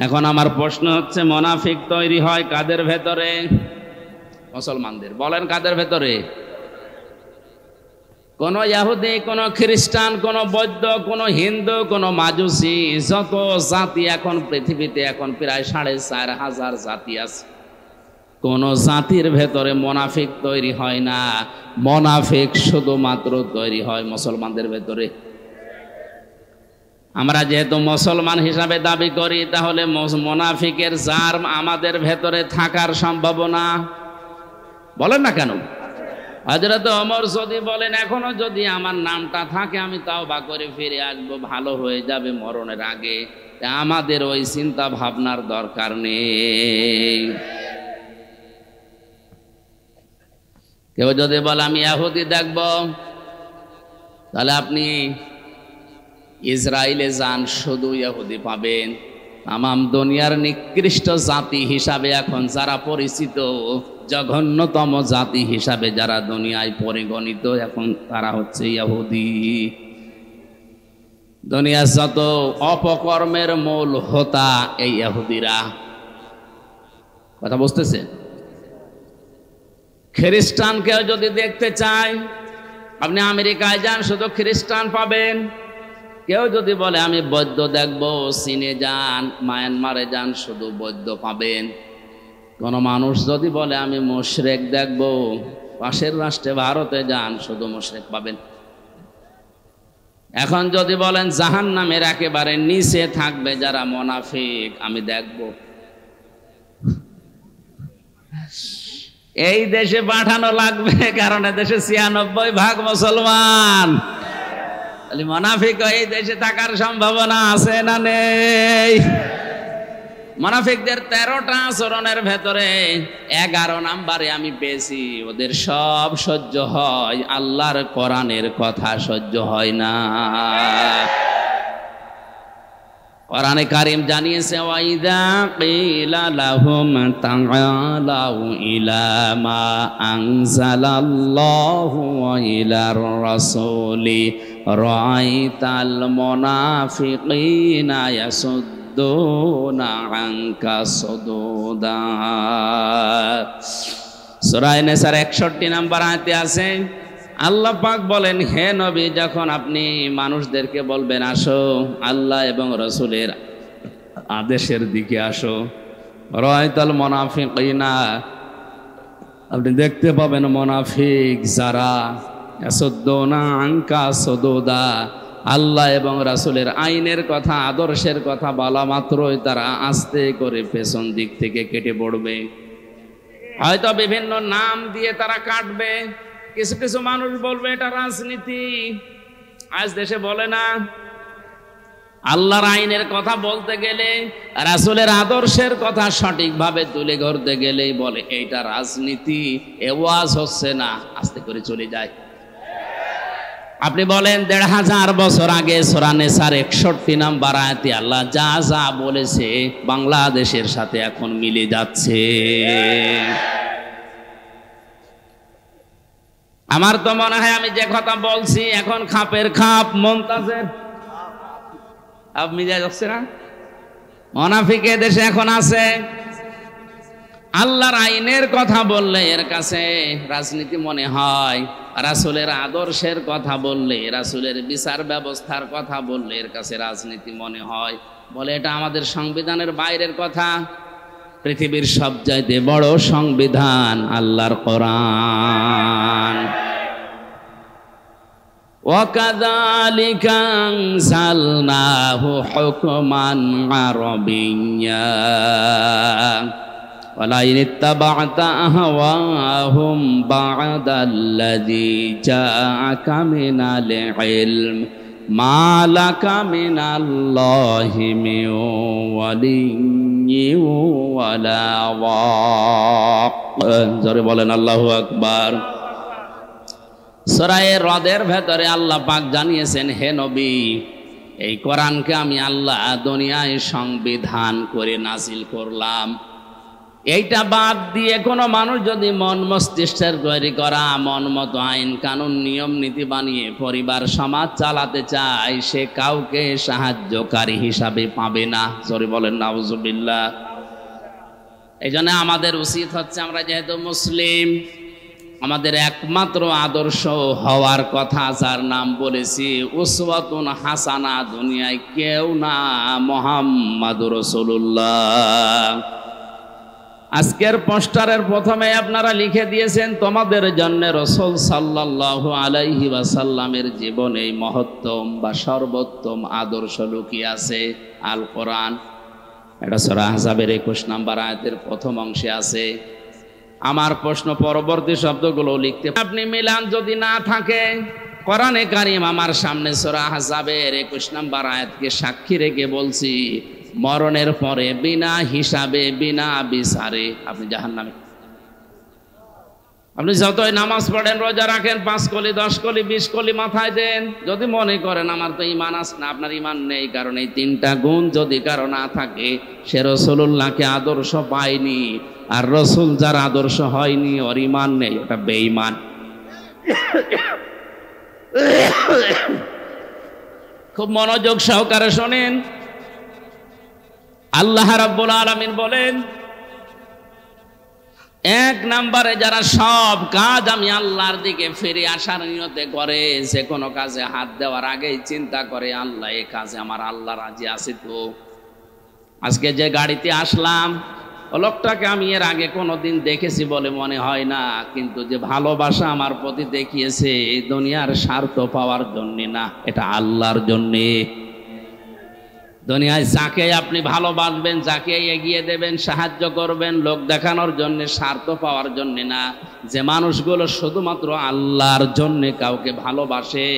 এখন আমার প্রশ্ন হচ্ছে মুনাফিক তৈরি হয় কাদের ভেতরে? মুসলমানদের। বলেন কাদের ভেতরে? কোন ইহুদি, কোন খ্রিস্টান, কোন বৌদ্ধ, কোন হিন্দু, কোন মাজুসি, যত জাতি এখন পৃথিবীতে এখন প্রায় 4,500 জাতি আছে, কোন জাতির ভেতরে মুনাফিক তৈরি হয় না। মুনাফিক শুধুমাত্র তৈরি হয় মুসলমানদের ভেতরে। আমরা যেহেতু মুসলমান হিসাবে দাবি করি, তাহলে মুনাফিকের জার্ম আমাদের ভেতরে থাকার সম্ভাবনা, বলেন না কেন? হযরত ওমর যদি বলেন এখনো যদি আমার নামটা থাকে আমি তাওবা করে ফিরে আসবো, ভালো হয়ে যাবে মরণের আগে, আমাদের ওই চিন্তা ভাবনার দরকার নেই। কেউ যদি বলে আমি ইহুদি দেখব, তাহলে আপনি ইসরায়েলে যান, শুধু ইহুদি পাবেন। তামাম দুনিয়ার নিকৃষ্ট জাতি হিসাবে এখন যারা পরিচিত, জঘন্যতম জাতি হিসাবে যারা দুনিয়ায় পরিগণিত, এখন তারা হচ্ছে ইহুদি। দুনিয়ার যত অপকর্মের মূল হোতা এই ইহুদিরা। কথা বুঝতেছে? খ্রিস্টানকেও যদি দেখতে চায়, আপনি আমেরিকায় যান, শুধু খ্রিস্টান পাবেন। কেউ যদি বলে আমি বৌদ্ধ দেখব, চীনে যান, মায়ানমারে যান, শুধু বৌদ্ধ পাবেন। কোন মানুষ যদি বলে আমি মুশরিক দেখব, পাশের রাষ্ট্রে ভারতে যান, শুধু মুশরিক পাবেন। এখন যদি বলেন জাহান্নামের একেবারে নিচে থাকবে যারা মুনাফিক, আমি দেখব, এই দেশে পাঠানো লাগবে, কারণ দেশে 96% মুসলমান। মুনাফিক এই দেশে থাকার সম্ভাবনা আছে না নেই? মুনাফিকদের 13টা আচরণের ভেতরে 11 নম্বরে আমি পেয়েছি, ওদের সব সহ্য হয়, আল্লাহর কোরআনের কথা সহ্য হয় না। কোরআনে কারীম জানিয়েছে ওয়াইদা কিলা লাহুম তাআলাউ ইলা মা আনজালাল্লাহু ওয়া ইলার রাসূলি রাআইতাল মুনাফিকিনা ইয়াসুদ্দুনা আনকা সুদুদা। সূরা নিসার 61 নম্বর আয়াতে আছে, আল্লাহ পাক বলেন হে নবী, যখন আপনি মানুষদেরকে বলবেন আসো আল্লাহ এবং রাসূলের আদেশের দিকে আসো, রাআইতাল মুনাফিকিনা, আপনি দেখতে পাবেন মুনাফিক যারা ইয়াসুদ্দুনা আনকা সুদুদা, আল্লাহ এবং রাসূলের আইনের কথা, আদর্শের কথা বলা মাত্রই তারা আস্তে করে পেছন দিক থেকে কেটে পড়বে। হয়তো বিভিন্ন নাম দিয়ে তারা কাটবে। কিছু কিছু মানুষ বলবে এটা রাজনীতি। আজ দেশে বলে না, আল্লাহর আইনের কথা বলতে গেলে, রাসূলের আদর্শের কথা সঠিকভাবে তুলে ধরতে গেলেই বলে এইটা রাজনীতি, এ ওয়াজ হচ্ছে না, আস্তে করে চলে যায়। আপনি বলেন 1500 বছর আগে সূরা নিসার 61 নম্বর আয়াতে আল্লাহ যা যা বলেছে বাংলাদেশের সাথে এখন মিলে যাচ্ছে। আমার তো মনে হয় আমি যে কথা বলছি এখন খাপের খাপ মুনতাজের আপনি যা যাচ্ছে না, মুনাফিকে দেশে এখন আছে। আল্লাহর আইনের কথা বললে এর কাছে রাজনীতি মনে হয়, রাসূলের আদর্শের কথা বললে, রাসূলের বিচার ব্যবস্থার কথা বললে এর কাছে রাজনীতি মনে হয়। বলে এটা আমাদের সংবিধানের বাইরের কথা। পৃথিবীর সবচাইতে বড় সংবিধান আল্লাহর কোরআন। وَكَذَلِكَ أَنزَلْنَاهُ حُكْمًا عَرَبِيًّا وَلَئِنِ اتَّبَعْتَ أَهْوَاءَهُمْ بَعْدَ الَّذِي جَاءَكَ مِنَ الْعِلْمِ مَا لَكَ مِنَ اللَّهِ مِنْ وَلِيٍّ وَلَا وَاقٍ। জোরে বলেন আল্লাহু আকবার। সূরা রদের ভেতরে আল্লাহ পাক জানিয়েছেন হে নবী, এই কোরআনকে আমি আল্লাহ দুনিয়ায় সংবিধান করে নাজিল করলাম। এইটা বাদ দিয়ে কোনো মানুষ যদি মন মস্তিষ্কের তৈরি করা মন মতো আইন কানুন নিয়ম নীতি বানিয়ে পরিবার সমাজ চালাতে চায়, সে কাউকে সাহায্যকারী হিসাবে পাবে না। জোরে বলেন নাউজুবিল্লাহ। এই জন্য আমাদের উচিত হচ্ছে, আমরা যেহেতু মুসলিম, আমাদের একমাত্র আদর্শ হওয়ার কথা যার নাম বলেছি উসওয়াতুন হাসানা, দুনিয়ায় কেউ না, মুহাম্মাদুর রাসূলুল্লাহ। আজকের পোস্টারের প্রথমে আপনারা লিখে দিয়েছেন, তোমাদের জন্য রাসূল সাল্লাল্লাহু আলাইহি ওয়াসাল্লামের জীবনে মহত্তম বা সর্বোত্তম আদর্শ লুকিয়ে আছে আল কোরআন। এটা সূরা আহজাবের 21 নম্বর আয়াতের প্রথম অংশে আছে। আমার প্রশ্ন, পরবর্তী শব্দগুলো লিখতে আপনি মিলান যদি না থাকে, কোরআনে কারীম আমার সামনে সূরা আহজাবের 21 নম্বর আয়াতকে সাক্ষী রেখে বলছি, মরণের পরে বিনা হিসাবে বিনা বিচারে আপনি জাহান্নামে। আপনি যতই নামাজ পড়েন, রোজা রাখেন, 5 কলি 10 কলি 20 কলি মাথায় দেন, যদি মনে করেন আমার তো ঈমান আছে না, আপনার ঈমান নেই। কারণ এই 3টা গুণ যদি কারো না থাকে, সে রাসূলুল্লাহকে আদর্শ পায়নি। আর রাসূল যার আদর্শ হয়নি, ওর ঈমান নেই, ওটা বেঈমান। খুব মনোযোগ সহকারে শোনেন। আল্লাহ রাব্বুল আলামিন বলেন, 1 নম্বরে যারা সব কাজ আমি আল্লাহর দিকে ফিরে আসার নিয়তে করে, যে কোনো কাজে হাত দেওয়ার আগেই চিন্তা করে, আল্লাহ এই কাজে আমার আল্লাহ রাজি আছে তো। আজকে যে গাড়িতে আসলাম, ও লোকটাকে আমি এর আগে কোনোদিন দেখেছি বলে মনে হয় না, কিন্তু যে ভালোবাসা আমার প্রতি দেখিয়েছে, এই দুনিয়ার স্বার্থ পাওয়ার জন্য না, এটা আল্লাহর জন্যে। দুনিয়ায় যাকে আপনি ভালোবাসবেন, যাকে এগিয়ে দেবেন, সাহায্য করবেন, লোক দেখানোর জন্য, স্বার্থ পাওয়ার জন্য না। যে মানুষগুলো শুধুমাত্র আল্লাহর জন্য কাউকে ভালোবাসে।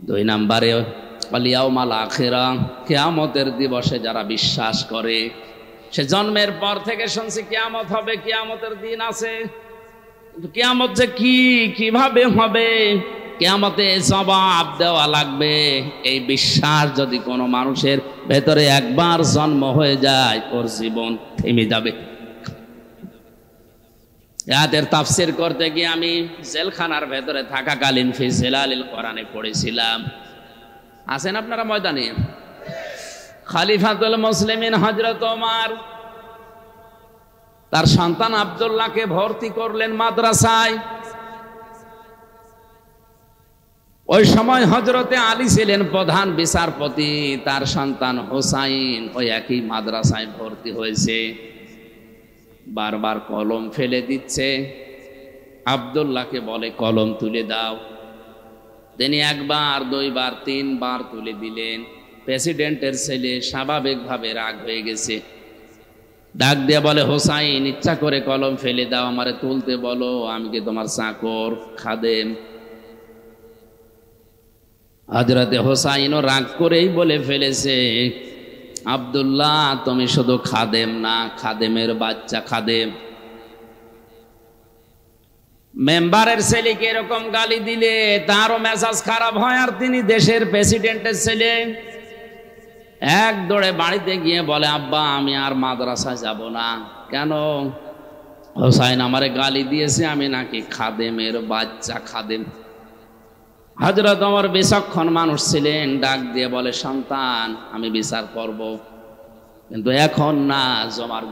2 নম্বরে ওয়াল ইয়াউমাল আখিরা, কিয়ামতের দিবসে যারা বিশ্বাস করে। সে জন্মের পর থেকে শুনছি কিয়ামত হবে, কিয়ামতের দিন আছে, কিন্তু কিয়ামত যে কি, কিভাবে হবে, কিয়ামতে জবাব দেওয়া লাগবে, এই বিশ্বাস যদি কোনো মানুষের ভেতরে একবার জন্ম হয়ে যায়, ওর জীবন থেমে যাবে। আয়াতের তাফসীর করতে গিয়ে আমি জেলখানার ভেতরে থাকাকালীন ফি জিলালিল কোরআনে পড়েছিলাম। আছেন আপনারা ময়দানে? খলিফাতুল মুসলিমিন হযরত ওমর তার সন্তান আব্দুল্লাহকে ভর্তি করলেন মাদ্রাসায়। ওই সময় হযরতে আলী ছিলেন প্রধান বিচারপতি, তার সন্তান হোসাইন ওই একই মাদ্রাসায় ভর্তি হয়েছে। বারবার কলম ফেলে দিচ্ছে, আব্দুল্লাহকে বলে কলম তুলে দাও। তিনি 1 বার 2 বার 3 বার তুলে দিলেন। প্রেসিডেন্টের ছেলে স্বাভাবিকভাবে রাগ হয়ে গেছে, ডাক দিয়ে বলে, হোসাইন ইচ্ছা করে কলম ফেলে দাও, আমারে তুলতে বলো, আমি কি তোমার চাকর খাদেম? হযরতে হোসাইনও রাগ করেই বলে ফেলেছে, আব্দুল্লাহ তুমি শুধু খাদেম না, খাদেমের বাচ্চা খাদেম। মেম্বারের ছেলেকে এরকম গালি দিলে তারও মেজাজ খারাপ হয়, আর তিনি দেশের প্রেসিডেন্টের ছেলে। এক দৌড়ে বাড়িতে গিয়ে বলে, আব্বা আমি আর মাদ্রাসায় যাব না। কেন? হোসাইন আমারে গালি দিয়েছে, আমি নাকি খাদেমের বাচ্চা খাদেম। হযরত ওমর বিচক্ষণ মানুষ ছিলেন, ডাক দিয়ে বলে, সন্তান আমি বিচার করব, কিন্তু এখন না, জমার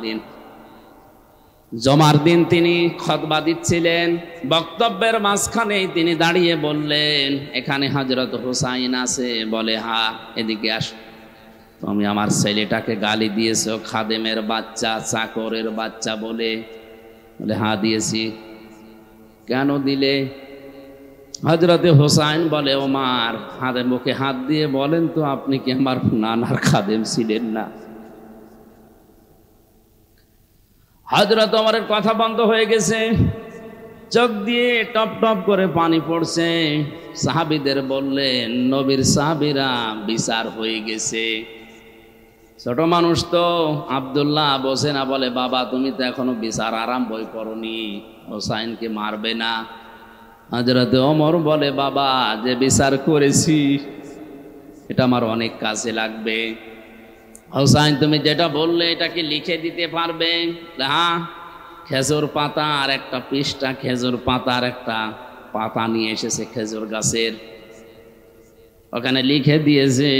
দিন। তিনি খুতবা দিচ্ছিলেন, বক্তব্যের মাঝখানেই তিনি দাঁড়িয়ে বললেন, এখানে হযরত হোসাইন আছে? বলে হ্যাঁ। এদিকে আসো, তুমি আমার ছেলেটাকে গালি দিয়েছো খাদেমের বাচ্চা, চাকরের বাচ্চা বলে? বলে হ্যাঁ দিয়েছি। কেন দিলে? হযরতে হোসাইন বলে, ওমর হাতে মুখে হাত দিয়ে বলেন তো, আপনি কি আমার নানার খাদেম ছিলেন না? হযরত ওমরের কথা বন্ধ হয়ে গেছে, চোখ দিয়ে টপ টপ করে পানি পড়ছে। সাহাবীদের বললেন, নবীর সাহাবীরা বিচার হয়ে গেছে। ছোট মানুষ তো আব্দুল্লাহ বসে না, বলে বাবা তুমি তো এখনো বিচার আরম্ভই করনি, হোসাইনকে মারবে না? হযরতে ওমর বলে, বাবা যে বিচার করেছি এটা আমার অনেক কাজে লাগবে। হোসাইন তুমি যেটা বললে এটা কি লিখে দিতে পারবে? হ্যাঁ। খেজুর পাতা আর একটা পৃষ্ঠা, খেজুর পাতার একটা পাতা নিয়ে এসেছে খেজুর গাছের, ওখানে লিখে দিয়েছে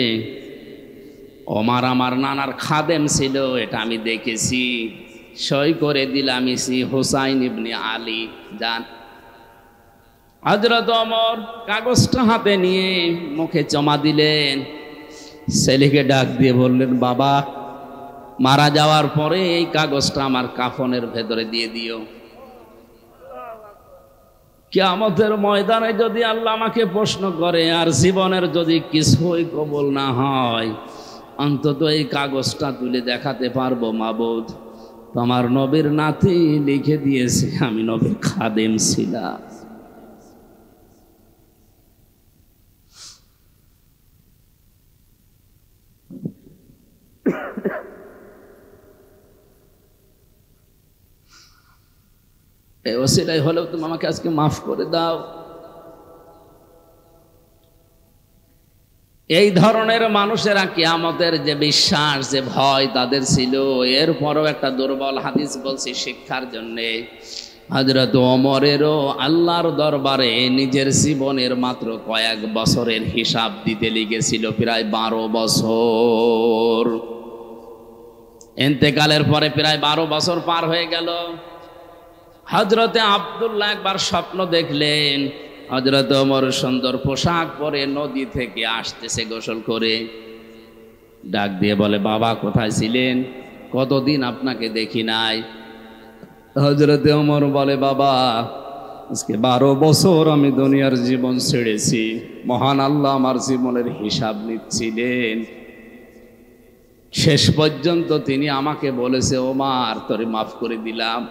ওমর আমার নানার খাদেম ছিল, এটা আমি দেখেছি, সই করে দিলাম ইসি হুসাইন ইবনে আলী। যান। হযরত ওমর কাগজটা হাতে নিয়ে মুখে জমা দিলেন, ছেলেকে ডাক দিয়ে বললেন, বাবা মারা যাওয়ার পরে এই কাগজটা আমার কাফনের ভেতরে দিয়ে দিও। কিয়ামতের ময়দানে যদি আল্লাহ আমাকে প্রশ্ন করে আর জীবনের যদি কিছুই কবুল না হয়, অন্তত এই কাগজটা তুলে দেখাতে পারবো, মাবুদ তোমার নবীর নাতি লিখে দিয়েছে আমি নবীর খাদেম ছিলাম। এই ওসিলাই হলেও তুমি আমাকে আজকে মাফ করে দাও। এই ধরনের মানুষেরা কিয়ামতের যে বিশ্বাস, যে ভয় তাদের ছিল, এরপরও একটা দুর্বল হাদিস বলছি শিক্ষার জন্যে। হযরত ওমরেরও আল্লাহর দরবারে নিজের জীবনের মাত্র কয়েক বছরের হিসাব দিতে লিখেছিল, প্রায় 12 বছর। ইন্তেকালের পরে প্রায় 12 বছর পার হয়ে গেল। হযরতে আব্দুল্লাহ একবার স্বপ্ন দেখলেন, হযরত ওমর সুন্দর পোশাক পরে নদী থেকে আসতেছে গোসল করে। ডাক দিয়ে বলে, বাবা কোথায় ছিলেন? কতদিন আপনাকে দেখি নাই। হযরতে ওমর বলে, বাবা আজকে 12 বছর আমি দুনিয়ার জীবন ছেড়েছি, মহান আল্লাহ আমার জীবনের হিসাব নিচ্ছিলেন। শেষ পর্যন্ত তিনি আমাকে বলেছে, ওমর তোরে মাফ করে দিলাম।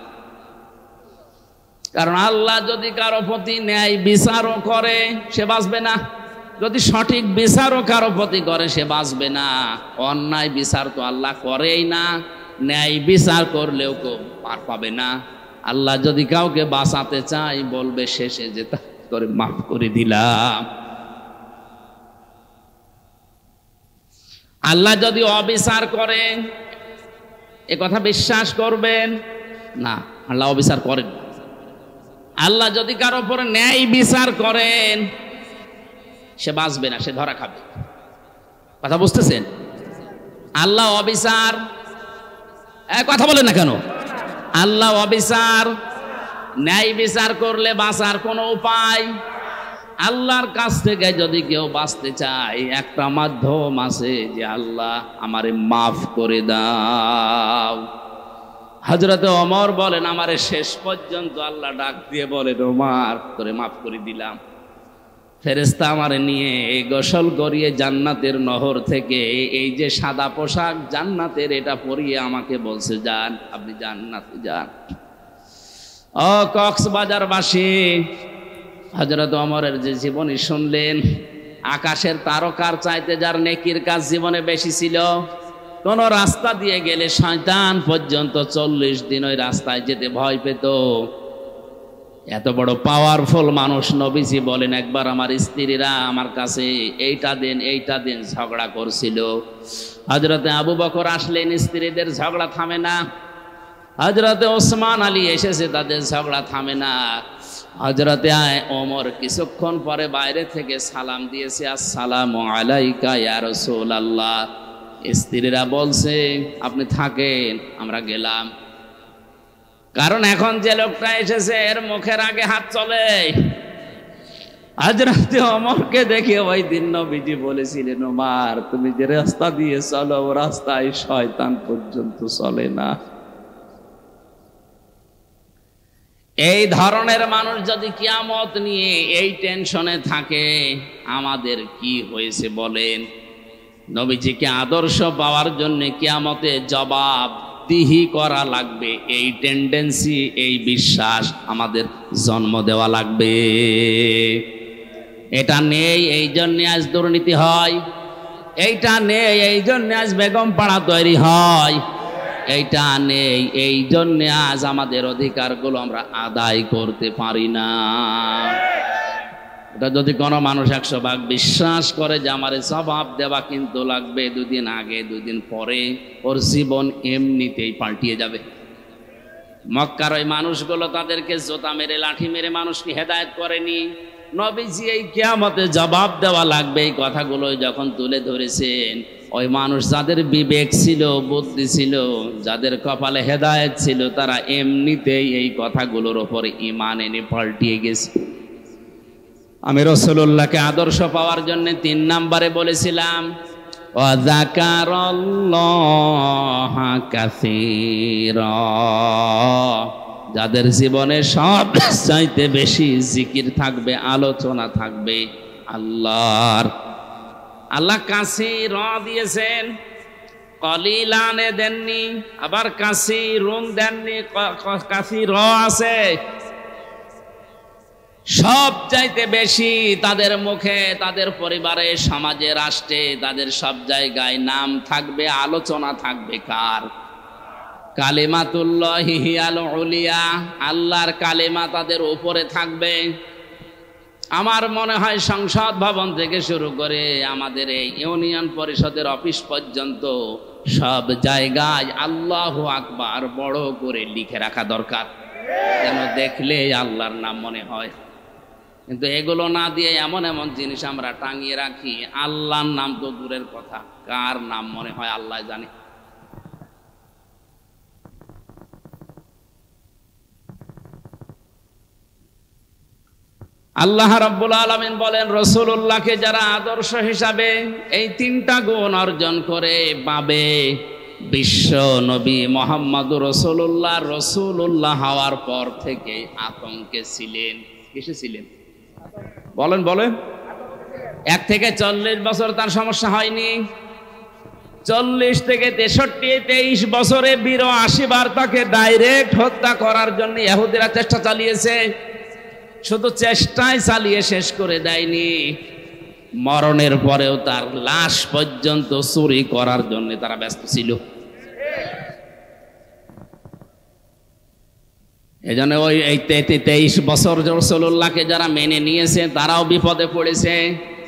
কারণ আল্লাহ যদি কারো প্রতি ন্যায় বিচারও করে সে বাঁচবে না, যদি সঠিক বিচারও কারো প্রতি করে সে বাঁচবে না। অন্যায় বিচার তো আল্লাহ করেই না, ন্যায় বিচার করলেও কেউ পার পাবে না। আল্লাহ যদি কাউকে বাঁচাতে চায় বলবে শেষে যে তোরে মাফ করে দিলাম। আল্লাহ যদি অবিচার করে এ কথা বিশ্বাস করবেন না, আল্লাহ অবিচার করেন না। আল্লাহ যদি কারো উপরে ন্যায় বিচার করেন সে বাঁচবে না, সে ধরা খাবে। কথা বুঝতেছেন? আল্লাহ অবিচার, কথা বলেন না কেন? আল্লাহ অবিচার, ন্যায় বিচার করলে বাঁচার কোনো উপায়। আল্লাহর কাছ থেকে যদি কেউ বাঁচতে চায় একটা মাধ্যম আছে, যে আল্লাহ আমারে মাফ করে দাও। হযরত ওমর বলেন, আমারে শেষ পর্যন্ত আল্লাহ ডাক দিয়ে বলেন, ওমর তোরে মাফ করে দিলাম। ফেরেশতা আমারে নিয়ে গোসল করিয়ে জান্নাতের নহর থেকে এই যে সাদা পোশাক জান্নাতের, এটা পরিয়ে আমাকে বলছে, যান আপনি জান্নাতে যান। ও কক্সবাজারবাসী, হযরত ওমরের যে জীবনী শুনলেন, আকাশের তারকার চাইতে যার নেকির কাজ জীবনে বেশি ছিল। কোন রাস্তা দিয়ে গেলে শয়তান পর্যন্ত 40 দিন ওই রাস্তায় যেতে ভয় পেত। এত বড় পাওয়ারফুল মানুষ নবীজি বলেন, একবার আমার স্ত্রীরা আমার কাছে এইটা দেন ঝগড়া করছিল। হযরতে আবু বকর আসলেন, স্ত্রীদের ঝগড়া থামে না। হযরতে ওসমান আলী এসেছে, তাদের ঝগড়া থামে না। হযরতে ওমর কিছুক্ষণ পরে বাইরে থেকে সালাম দিয়েছে, আসসালামু আলাইকা ইয়া রাসূলুল্লাহ। স্ত্রীরা বলছে, আপনি থাকেন, আমরা গেলাম। কারণ এখন যে লোকটা এসেছে এর মুখের আগে হাত চলে। হযরতে ওমরকে দেখে ওই দিন নবীজি বলেছিলেন, ওমর তুমি যে রাস্তা দিয়ে চলো ও রাস্তায় শয়তান পর্যন্ত চলে না। এই ধরনের মানুষ যদি কিয়ামত নিয়ে এই টেনশনে থাকে, আমাদের কি হয়েছে বলেন? নবীজিকে আদর্শ পাওয়ার জন্য কিয়ামতে জবাবদিহি করা লাগবে, এই টেন্ডেন্সি, এই বিশ্বাস আমাদের জন্ম দেওয়া লাগবে। এটা নেই এই জন্য আজ দুর্নীতি হয়, এইটা নেই এই জন্য আজ বেগম পাড়া তৈরি হয়, এইটা নেই এই জন্য আজ আমাদের অধিকারগুলো আমরা আদায় করতে পারি না। এটা যদি কোনো মানুষ 100 ভাগ বিশ্বাস করে যে আমার জবাব দেওয়া কিন্তু লাগবে, 2 দিন আগে 2 দিন পরে ওর জীবন এমনিতেই পাল্টিয়ে যাবে। মক্কার ওই মানুষগুলো তাদেরকে জোতা মেরে লাঠি মেরে মানুষকে হেদায়েত করেনি। নবীজি এই কিয়ামতে জবাব দেওয়া লাগবে এই কথাগুলো যখন তুলে ধরেছেন, ওই মানুষ যাদের বিবেক ছিল, বুদ্ধি ছিল, যাদের কপালে হেদায়েত ছিল, তারা এমনিতেই এই কথাগুলোর উপর ঈমান এনে পাল্টিয়ে গেছে। আমি রাসূলুল্লাহকে আদর্শ পাওয়ার জন্য 3 নম্বরে বলেছিলাম ওয়া যাকারাল্লাহা কাসীরা, যাদের জীবনে সব চাইতে বেশি জিকির থাকবে, আলোচনা থাকবে আল্লাহর। আল্লাহ কাসীর দিয়েছেন, কলিলানে দেননি, আবার কাসীরুন দেননি, কাসীর আছে। সব চাইতে বেশি তাদের মুখে, তাদের পরিবারে, সমাজে, রাষ্ট্রে, তাদের সব জায়গায় নাম থাকবে, আলোচনা থাকবে কার? কালিমাতুল্লাহি হিয়াল উলিয়া, আল্লাহর কালিমা তাদের উপরে থাকবে। আমার মনে হয় সংসদ ভবন থেকে শুরু করে আমাদের এই ইউনিয়ন পরিষদের অফিস পর্যন্ত সব জায়গায় আল্লাহু আকবার বড় করে লিখে রাখা দরকার, যেন দেখলে আল্লাহর নাম মনে হয়। কিন্তু এগুলো না দিয়ে এমন এমন জিনিস আমরা টাঙিয়ে রাখি, আল্লাহর নাম তো দূরের কথা, কার নাম মনে হয় আল্লাহ জানে। আল্লাহ রাব্বুল আলামিন বলেন, রাসূলুল্লাহকে যারা আদর্শ হিসাবে এই 3টা গুণ অর্জন করে পাবে, বিশ্ব নবী মুহাম্মদুর রাসূলুল্লাহ রাসূলুল্লাহ হওয়ার পর থেকে আতঙ্কে ছিলেন। কিসে ছিলেন বলেন? বলেন। 1 থেকে 40 বছর তার সমস্যা হয়নি। 40 থেকে 63, 23 বছরে 82 বার তাকে ডাইরেক্ট হত্যা করার জন্য ইহুদিরা চেষ্টা চালিয়েছে। শুধু চেষ্টাই চালিয়ে শেষ করে দেয়নি, মরণের পরেও তার লাশ পর্যন্ত চুরি করার জন্য তারা ব্যস্ত ছিল। এজন্য ওই 23 বছর রাসূলুল্লাহকে যারা মেনে নিয়েছে তারাও বিপদে পড়েছে,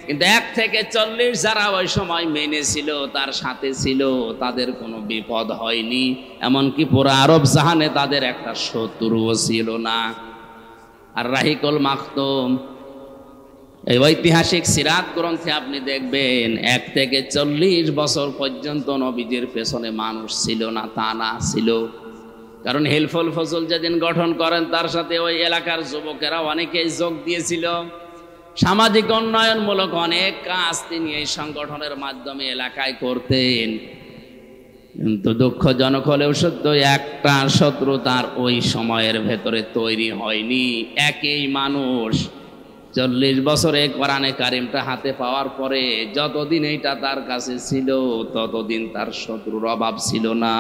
কিন্তু 1 থেকে 40 যারা ওই সময় মেনেছিল, তার সাথে ছিল, তাদের কোনো বিপদ হয়নি। এমনকি পুরো আরব জাহানে তাদের একটা শত্রুও ছিল না। আর রাহিকুল মাখতুম, এই ঐতিহাসিক সিরাত গ্রন্থে আপনি দেখবেন 1 থেকে 40 বছর পর্যন্ত নবীজির পেছনে মানুষ ছিল না, তা না ছিল। কারণ হিলফুল ফজল যেদিন গঠন করেন তার সাথে ওই এলাকার যুবকেরা অনেকেই যোগ দিয়েছিল। সামাজিক উন্নয়নমূলক অনেক কাজ তিনি এই সংগঠনের মাধ্যমে এলাকায় করতেন। কিন্তু দুঃখজনক হলেও সত্য, একটা শত্রু তার ওই সময়ের ভেতরে তৈরি হয়নি। একই মানুষ 40 বছরে কোরআনে কারিমটা হাতে পাওয়ার পরে যতদিন এইটা তার কাছে ছিল ততদিন তার শত্রুর অভাব ছিল না।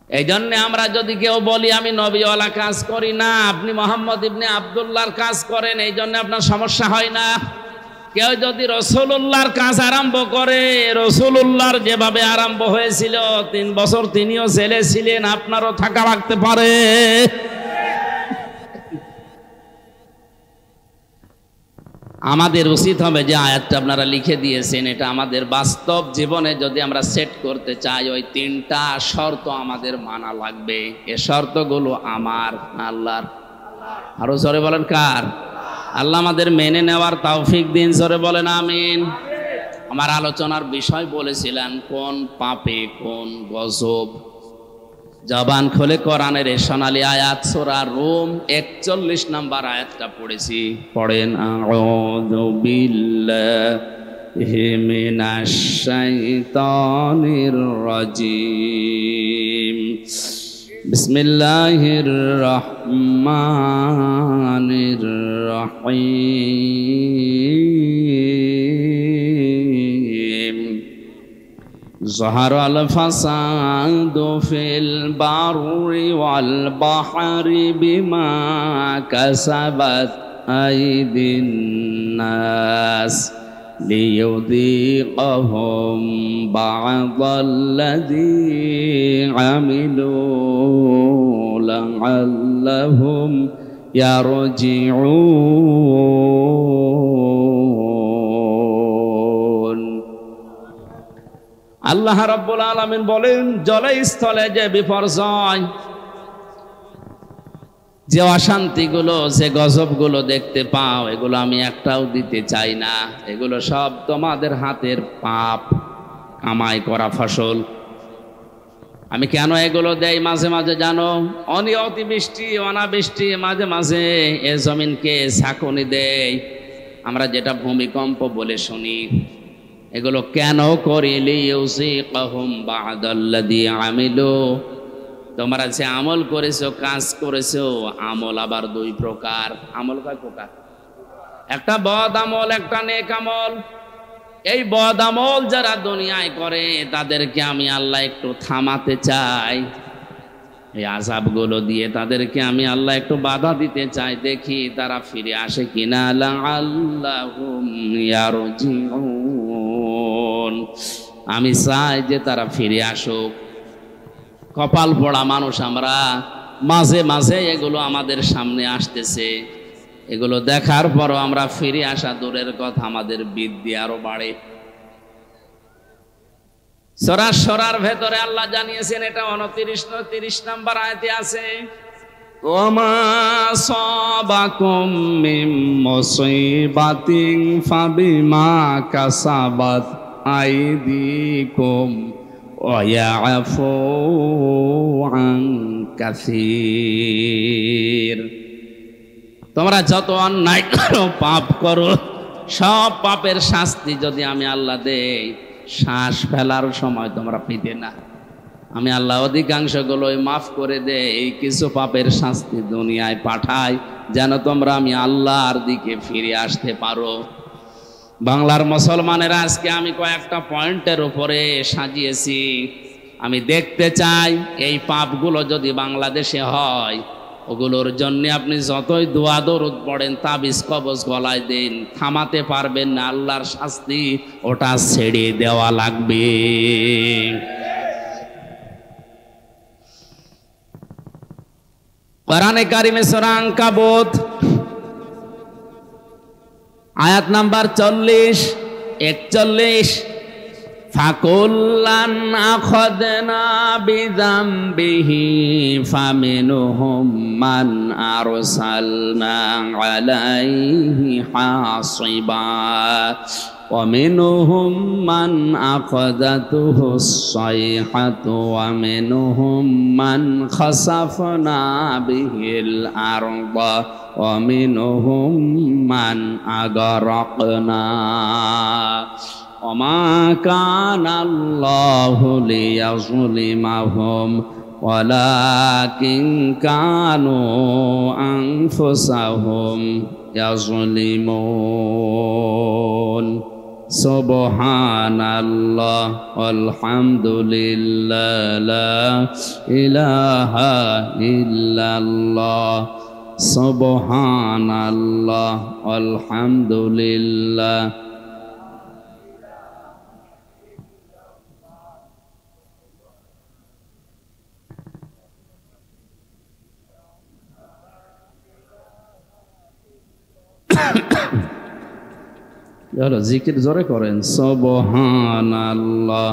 এই জন্য আমরা যদি কেউ বলি আমি নবীওয়ালা কাজ করি না, আপনি মোহাম্মদ ইবনে আব্দুল্লাহর কাজ করেন, এই জন্য আপনার সমস্যা হয় না। কেউ যদি রাসূলুল্লাহর কাজ আরম্ভ করে, রাসূলুল্লাহর যেভাবে আরম্ভ হয়েছিল 3 বছর তিনিও জেলে ছিলেন, আপনারও থাকা লাগতে পারে। আমাদের উচিত হবে যে আয়াতটা আপনারা লিখে দিয়েছেন, এটা আমাদের বাস্তব জীবনে যদি আমরা সেট করতে চাই, ওই 3টা শর্ত আমাদের মানা লাগবে। এ শর্তগুলো আমার, আল্লাহর। আরো জোরে বলেন কার? আল্লাহ আমাদের মেনে নেওয়ার তৌফিক দিন, জোরে বলেন আমিন। আমার আলোচনার বিষয় বলেছিলেন কোন পাপে কোন গজব। জবান খুলে কোরআনের এই সোনালী আয়াত সূরা রুম 41 নম্বর আয়াতটা পড়েছি, পড়েন। আউযু বিল্লাহি মিনাশ শাইতানির রাজিম, বিসমিল্লাহির রহমানির রহিম। ظهر الفساد في البر والبحر بما كسبت أيدي الناس ليذيقهم بعض الذي عملوا لعلهم ইয়ারজিউন। আল্লাহ রাব্বুল আলামিন বলেন, জলে স্থলে যে বিপর্যয়, যে অশান্তিগুলো, যে গজবগুলো দেখতে পাও, এগুলো আমি একটাও দিতে চাই না। এগুলো সব তোমাদের হাতের পাপ কামাই করা ফসল। আমি কেন এগুলো দেই মাঝে মাঝে জানো? অতিবৃষ্টি, অনাবৃষ্টি, মাঝে মাঝে এ জমিনকে ঝাঁকুনি দেই, আমরা যেটা ভূমিকম্প বলে শুনি। এগুলো কেন করি? লিইউযিকাহুম বা'দাল্লাযী আমিলু। তোমরা যে আমল করেছো, কাজ করেছো, আমল আবার দুই প্রকার। আমল কয় প্রকার? একটা বদ আমল, একটা নেক আমল। এই বদ আমল যারা দুনিয়ায় করে তাদেরকে আমি আল্লাহ একটু থামাতে চাই, এই আযাবগুলো দিয়ে তাদেরকে আমি আল্লাহ একটু বাধা দিতে চাই, দেখি তারা ফিরে আসে কিনা। লাআল্লাহুম ইয়ারজিউন। আমি চাই যে তারা ফিরে আসুক। কপাল পোড়া মানুষ আমরা, মাঝে মাঝে এগুলো আমাদের সামনে আসতেছে, এগুলো দেখার পরও আমরা ফিরে আসা দূরের কথা, আমাদের বিদ্যা আরো বাড়ে। সূরা শুরার ভেতরে আল্লাহ জানিয়েছেন, এটা 29 নম্বর আয়াতে আছে, ওমা সাবাকুম মিন মুসিবাতিন ফাবিমা কাসাবাত আইদিকুম ওয়া ইয়াফু আন কাসীর। তোমরা যত অন্যায় করো, পাপ করো, সব পাপের শাস্তি যদি আমি আল্লাহ দেই, শ্বাস ফেলার সময় তোমরা পেতে না। আমি আল্লাহ অধিকাংশগুলোই মাফ করে দেই, কিছু পাপের শাস্তি দুনিয়ায় পাঠাই যেন তোমরা আমি আল্লাহর দিকে ফিরে আসতে পারো। বাংলার মুসলমানেরা আজকে আমি কয়েকটা পয়েন্টের উপরে সাজিয়েছি। আমি দেখতে চাই এই পাপগুলো যদি বাংলাদেশে হয়, ওগুলোর জন্য আপনি যতই দোয়া দরুদ পড়েন, তাবিজ কবজ গলায় দিন, থামাতে পারবেন না। আল্লাহর শাস্তি ওটা ছেড়ে দেওয়া লাগবে। কোরআনে কারিমে সূরা আনকাবুত আয়াত নাম্বার 40-41, ফাকুল্লান আখাযনা বিযামবিহি ফামিনহুম মান আরসালনা আলাইহি হাসিবা ওয়া মিনহুম মান আখাযাতুহুস সাইহাতু ওয়া মিনহুম মান খাসাফনা বিহিল আরদা ওয়া মিনহুম মান আগারাকনা ওমা কানাল্লাহু লিয়াযলিমাহুম ওয়ালাকিন কানু আনফুসাহুম ইয়াযলিমুন। সুবহানাল্লাহ ওয়ালহামদুলিল্লাহ লা ইলাহা ইল্লাল্লাহ। সুবহানাল্লাহ ওয়ালহামদুলিল্লাহ। জিকির জোরে করেন। সুবহানাল্লাহ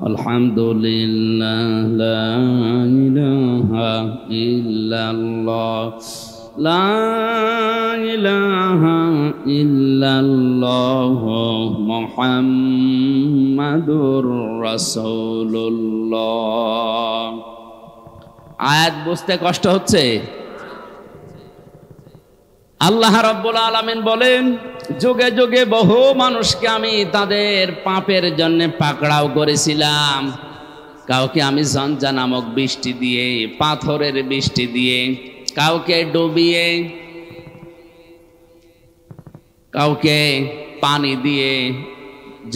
আলহামদুলিল্লাহ লা ইলাহা ইল্লাল্লাহ লা ইলাহা ইল্লাল্লাহ মুহাম্মাদুর রাসূলুল্লাহ। আয়াত বুঝতে কষ্ট হচ্ছে? আল্লাহ রাব্বুল আলামিন বলেন, যুগে যুগে বহু মানুষকে আমি তাদের পাপের জন্য পাকড়াও করেছিলাম। কাউকে আমি ঝঞ্ঝা নামক বৃষ্টি দিয়ে, পাথরের বৃষ্টি দিয়ে, কাউকে ডুবিয়ে, কাউকে পানি দিয়ে,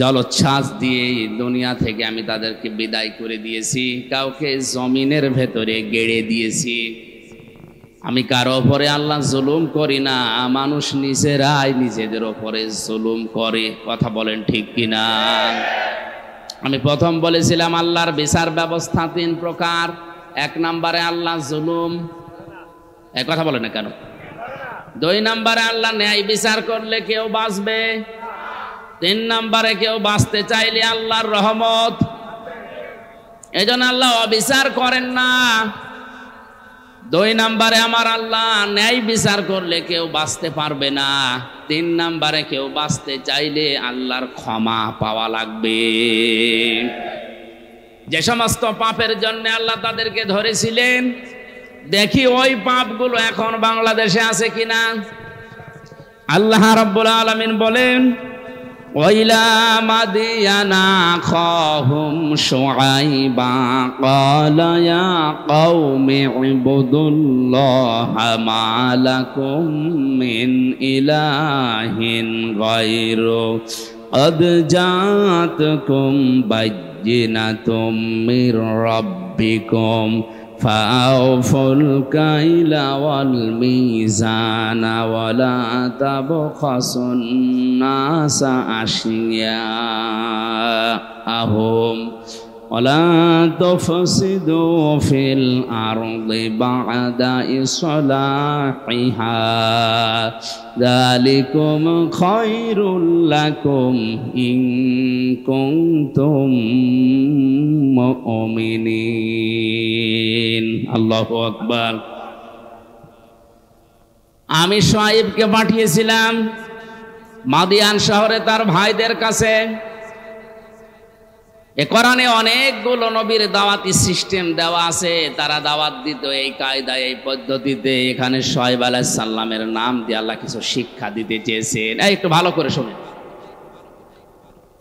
জলোচ্ছ্বাস দিয়ে দুনিয়া থেকে আমি তাদেরকে বিদায় করে দিয়েছি। কাউকে জমিনের ভেতরে গেড়ে দিয়েছি। আমি কারো ওপরে আল্লাহ জুলুম করি না, মানুষ নিজেরাই নিজেদের ওপরে জুলুম করে। কথা বলেন ঠিক কিনা? আমি প্রথম বলেছিলাম আল্লাহর বিচার ব্যবস্থা 3 প্রকার। 1 নম্বরে আল্লাহ জুলুম। কথা বলে না কেন? 2 নম্বরে আল্লাহ ন্যায় বিচার করলে কেউ বাঁচবে। 3 নম্বরে কেউ বাঁচতে চাইলে আল্লাহর রহমত। এজন্য আল্লাহ অবিচার করেন না। 2 নম্বরে আমার আল্লাহ ন্যায় বিচার করলে কেউ বাঁচতে পারবে না। 3 নম্বরে কেউ বাঁচতে চাইলে আল্লাহর ক্ষমা পাওয়া লাগবে। যে সমস্ত পাপের জন্য আল্লাহ তাদেরকে ধরেছিলেন, দেখি ওই পাপগুলো এখন বাংলাদেশে আছে কিনা। আল্লাহ রাব্বুল আলামিন বলেন, ওয়াইলা মাদিয়ানা আখাহুম শুআইবা ক্বালা ইয়া কওমি ইবুদুল্লাহা মা লাকুম মিন ইলাহিন গায়রু ক্বাদ জাআতকুম বায়্যিনাতুম মির রাব্বিকুম ফাআউফুল কাইলা ওয়াল মিজানা ওয়ালা তাবখাসুন নাসা আশিয়াআহুম ওয়ালা তুফসিদু ফিল আরদি বা'দা ইসলাহিহা যালিকুম খায়রুল লাকুম ইন কুনতুম মুমিনিন। আল্লাহু আকবার। আমি শুআইবকে পাঠিয়েছিলাম মাদিয়ান শহরে তার ভাইদের কাছে। এ কোরআনে অনেকগুলো নবীর দাওয়াতি সিস্টেম দেওয়া আছে, তারা দাওয়াত দিত এই কায়দায়, এই পদ্ধতিতে। এখানে শুআইব আলাইহিস সালামের নাম দিয়ে আল্লাহ কিছু শিক্ষা দিতে চেয়েছেন। একটু ভালো করে শুনুন।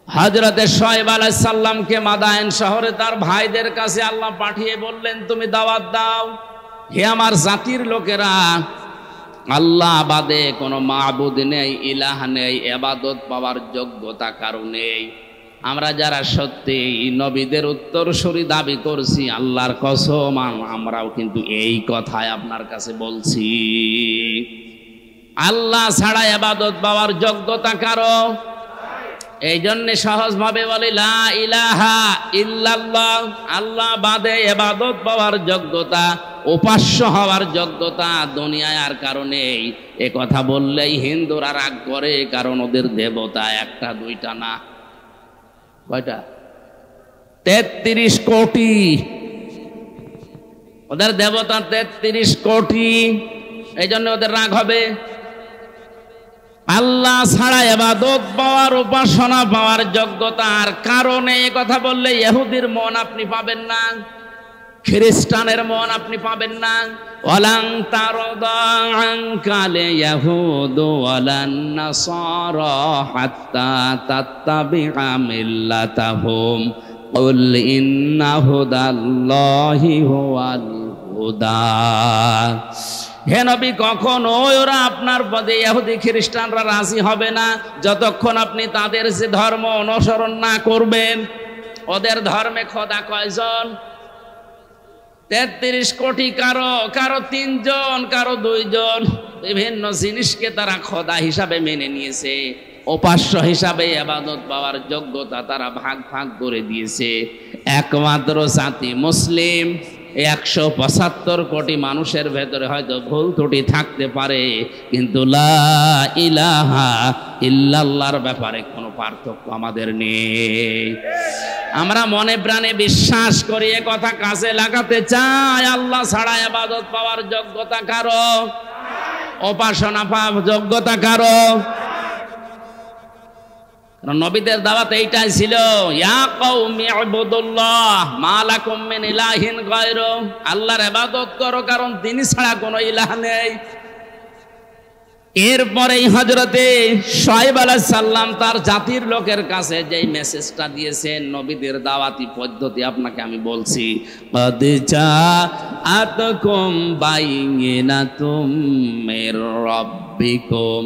হযরতে শুআইব আলাইহিস সালামকে মাদায়েন শহরে তার ভাইদের কাছে আল্লাহ পাঠিয়ে বললেন, তুমি দাওয়াত দাও, হে আমার জাতির লোকেরা, আল্লাহ বাদে কোনো মাবুদ নেই, ইলাহ নেই, ইবাদত পাওয়ার যোগ্যতা কারো নেই। আমরা যারা সত্যি নবীদের উত্তরসূরি দাবি করছি, আল্লাহর কসম আমরাও কিন্তু এই কথাই আপনার কাছে বলছি। আল্লাহ ছাড়া ইবাদত পাওয়ার যোগ্যতা কারো। এই জন্য সহজভাবে বলি, লা ইলাহা ইল্লাল্লাহ, আল্লাহ বাদে ইবাদত পাওয়ার যোগ্যতা, উপাস্য হওয়ার যোগ্যতা দুনিয়ায় আর কারণে। এ কথা বললেই হিন্দুরা রাগ করে, কারণ ওদের দেবতা একটা দুইটা না, কয়টা? 33 কোটি। ওদের দেবতা 33 কোটি। এই জন্য ওদের রাগ হবে। আল্লাহ ছাড়া ইবাদত পাওয়ার, উপাসনা পাওয়ার যোগ্যতার কারণে এ কথা বললে ইহুদির মন আপনি পাবেন না, খ্রিস্টানের মন আপনি পাবেন না। ওয়ালান তারদা আনকাল ইয়াহুদু ওয়ালান নাসারা হাত্তা তাত্তাবিআ মিল্লাতাহুম কুল ইন্না হুদাল্লাহি হুয়াল হুদা। হে নবী, কখনো ওরা আপনার পদে ইহুদি খ্রিস্টানরা রাজি হবে না যতক্ষণ আপনি তাদের যে ধর্ম অনুসরণ না করবেন। ওদের ধর্মে খোদা কয়জন? 33 কোটি। কারো 3 জন, কারো 2 জন। বিভিন্ন জিনিসকে তারা খোদা হিসাবে মেনে নিয়েছে, উপাস্য হিসাবে ইবাদত পাওয়ার যোগ্যতা তারা ভাগ ভাগ করে দিয়েছে। একমাত্র জাতি মুসলিম। 175 কোটি মানুষের ভেতরে হয়তো ভুল ত্রুটি থাকতে পারে, কিন্তু লা ইলাহা ইল্লাল্লাহর ব্যাপারে কোনো পার্থক্য আমাদের নেই। আমরা মনে প্রাণে বিশ্বাস করি, এ কথা কাজে লাগাতে চাই। আল্লাহ ছাড়া ইবাদত পাওয়ার যোগ্যতা কারো, উপাসনা পাওয়ার যোগ্যতা কারো। নবীদের দাওয়াত এইটাই ছিল, ইয়া কওমি ইবুদুল্লাহ মা লাকুম মিন ইলাহিন গায়রু, আল্লাহর ইবাদত করো কারণ তিনি ছাড়া কোনো ইলাহ নেই। এরপরেই হযরতে শুআইব আলাইহিস সালাম তার জাতির লোকের কাছে যেই মেসেজটা দিয়েছেন, নবীদের দাওয়াতি পদ্ধতি আপনাকে আমি বলছি। ক্বাদ জাআতকুম বাইয়িনাতুম মির রাব্বিকুম,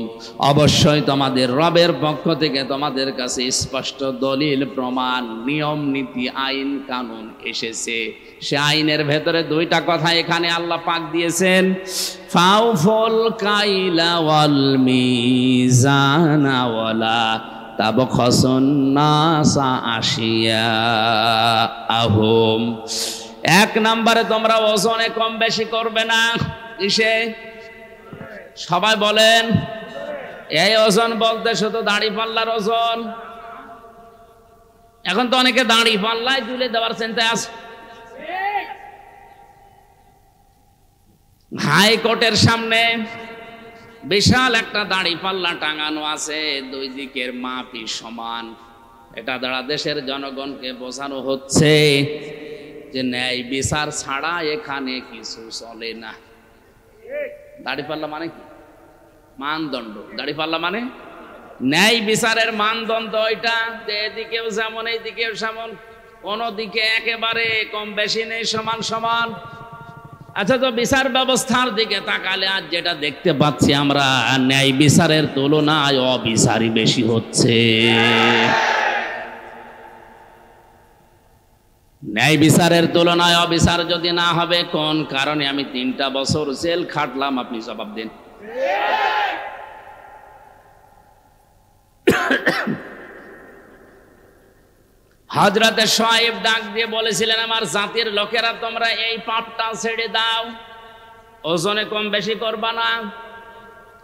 অবশ্যই তোমাদের রবের পক্ষ থেকে তোমাদের কাছে স্পষ্ট দলিল, প্রমাণ, নিয়ম নীতি, আইন কানুন এসেছে। সে আইনের ভেতরে 2টা কথা এখানে আল্লাহ পাক দিয়েছেন, ফাউফুল কাইলা ওয়াল মিজানা ওয়ালা তাবখাসুন নাসা আশিয়াআহুম। 1 নম্বরে তোমরা ওজনে কম বেশি করবে না। কিসে? সবাই বলেন। এই ওজন বলতে শুধু দাড়ি পাল্লার ওজন। এখন তো অনেকে দাড়ি পাল্লায় তুলে দেওয়ার চিন্তায় আছে। হাইকোর্টের সামনে বিশাল একটা দাড়ি পাল্লা টাঙানো আছে, দুই দিকের মাপই সমান। এটা দ্বারা দেশের জনগণকে বোঝানো হচ্ছে যে ন্যায় বিচার ছাড়া এখানে কিছু চলে না। দাড়ি পাল্লা মানে কি? মানদণ্ড। দাড়ি পাল্লা মানে ন্যায় বিচারের মানদণ্ড। ওইটা যে এদিকেও যেমন এইদিকেও যেমন, কোন দিকে একেবারে কম বেশি নেই, সমান সমান। আচ্ছা, তো বিচার ব্যবস্থার দিকে তাকালে আজ যেটা দেখতে পাচ্ছি আমরা, ন্যায় বিচারের তুলনায় অবিচারই বেশি হচ্ছে। ন্যায় বিচারের তুলনায় অবিচার যদি না হবে, কোন কারণে আমি 3টা বছর জেল খাটলাম, আপনি জবাব দিন। হযরতে শুআয়ব ডাক দিয়ে বলেছিলেন, আমার জাতির লোকেরা তোমরা এই পাপটা ছেড়ে দাও, ওজনে কম বেশি করবা না।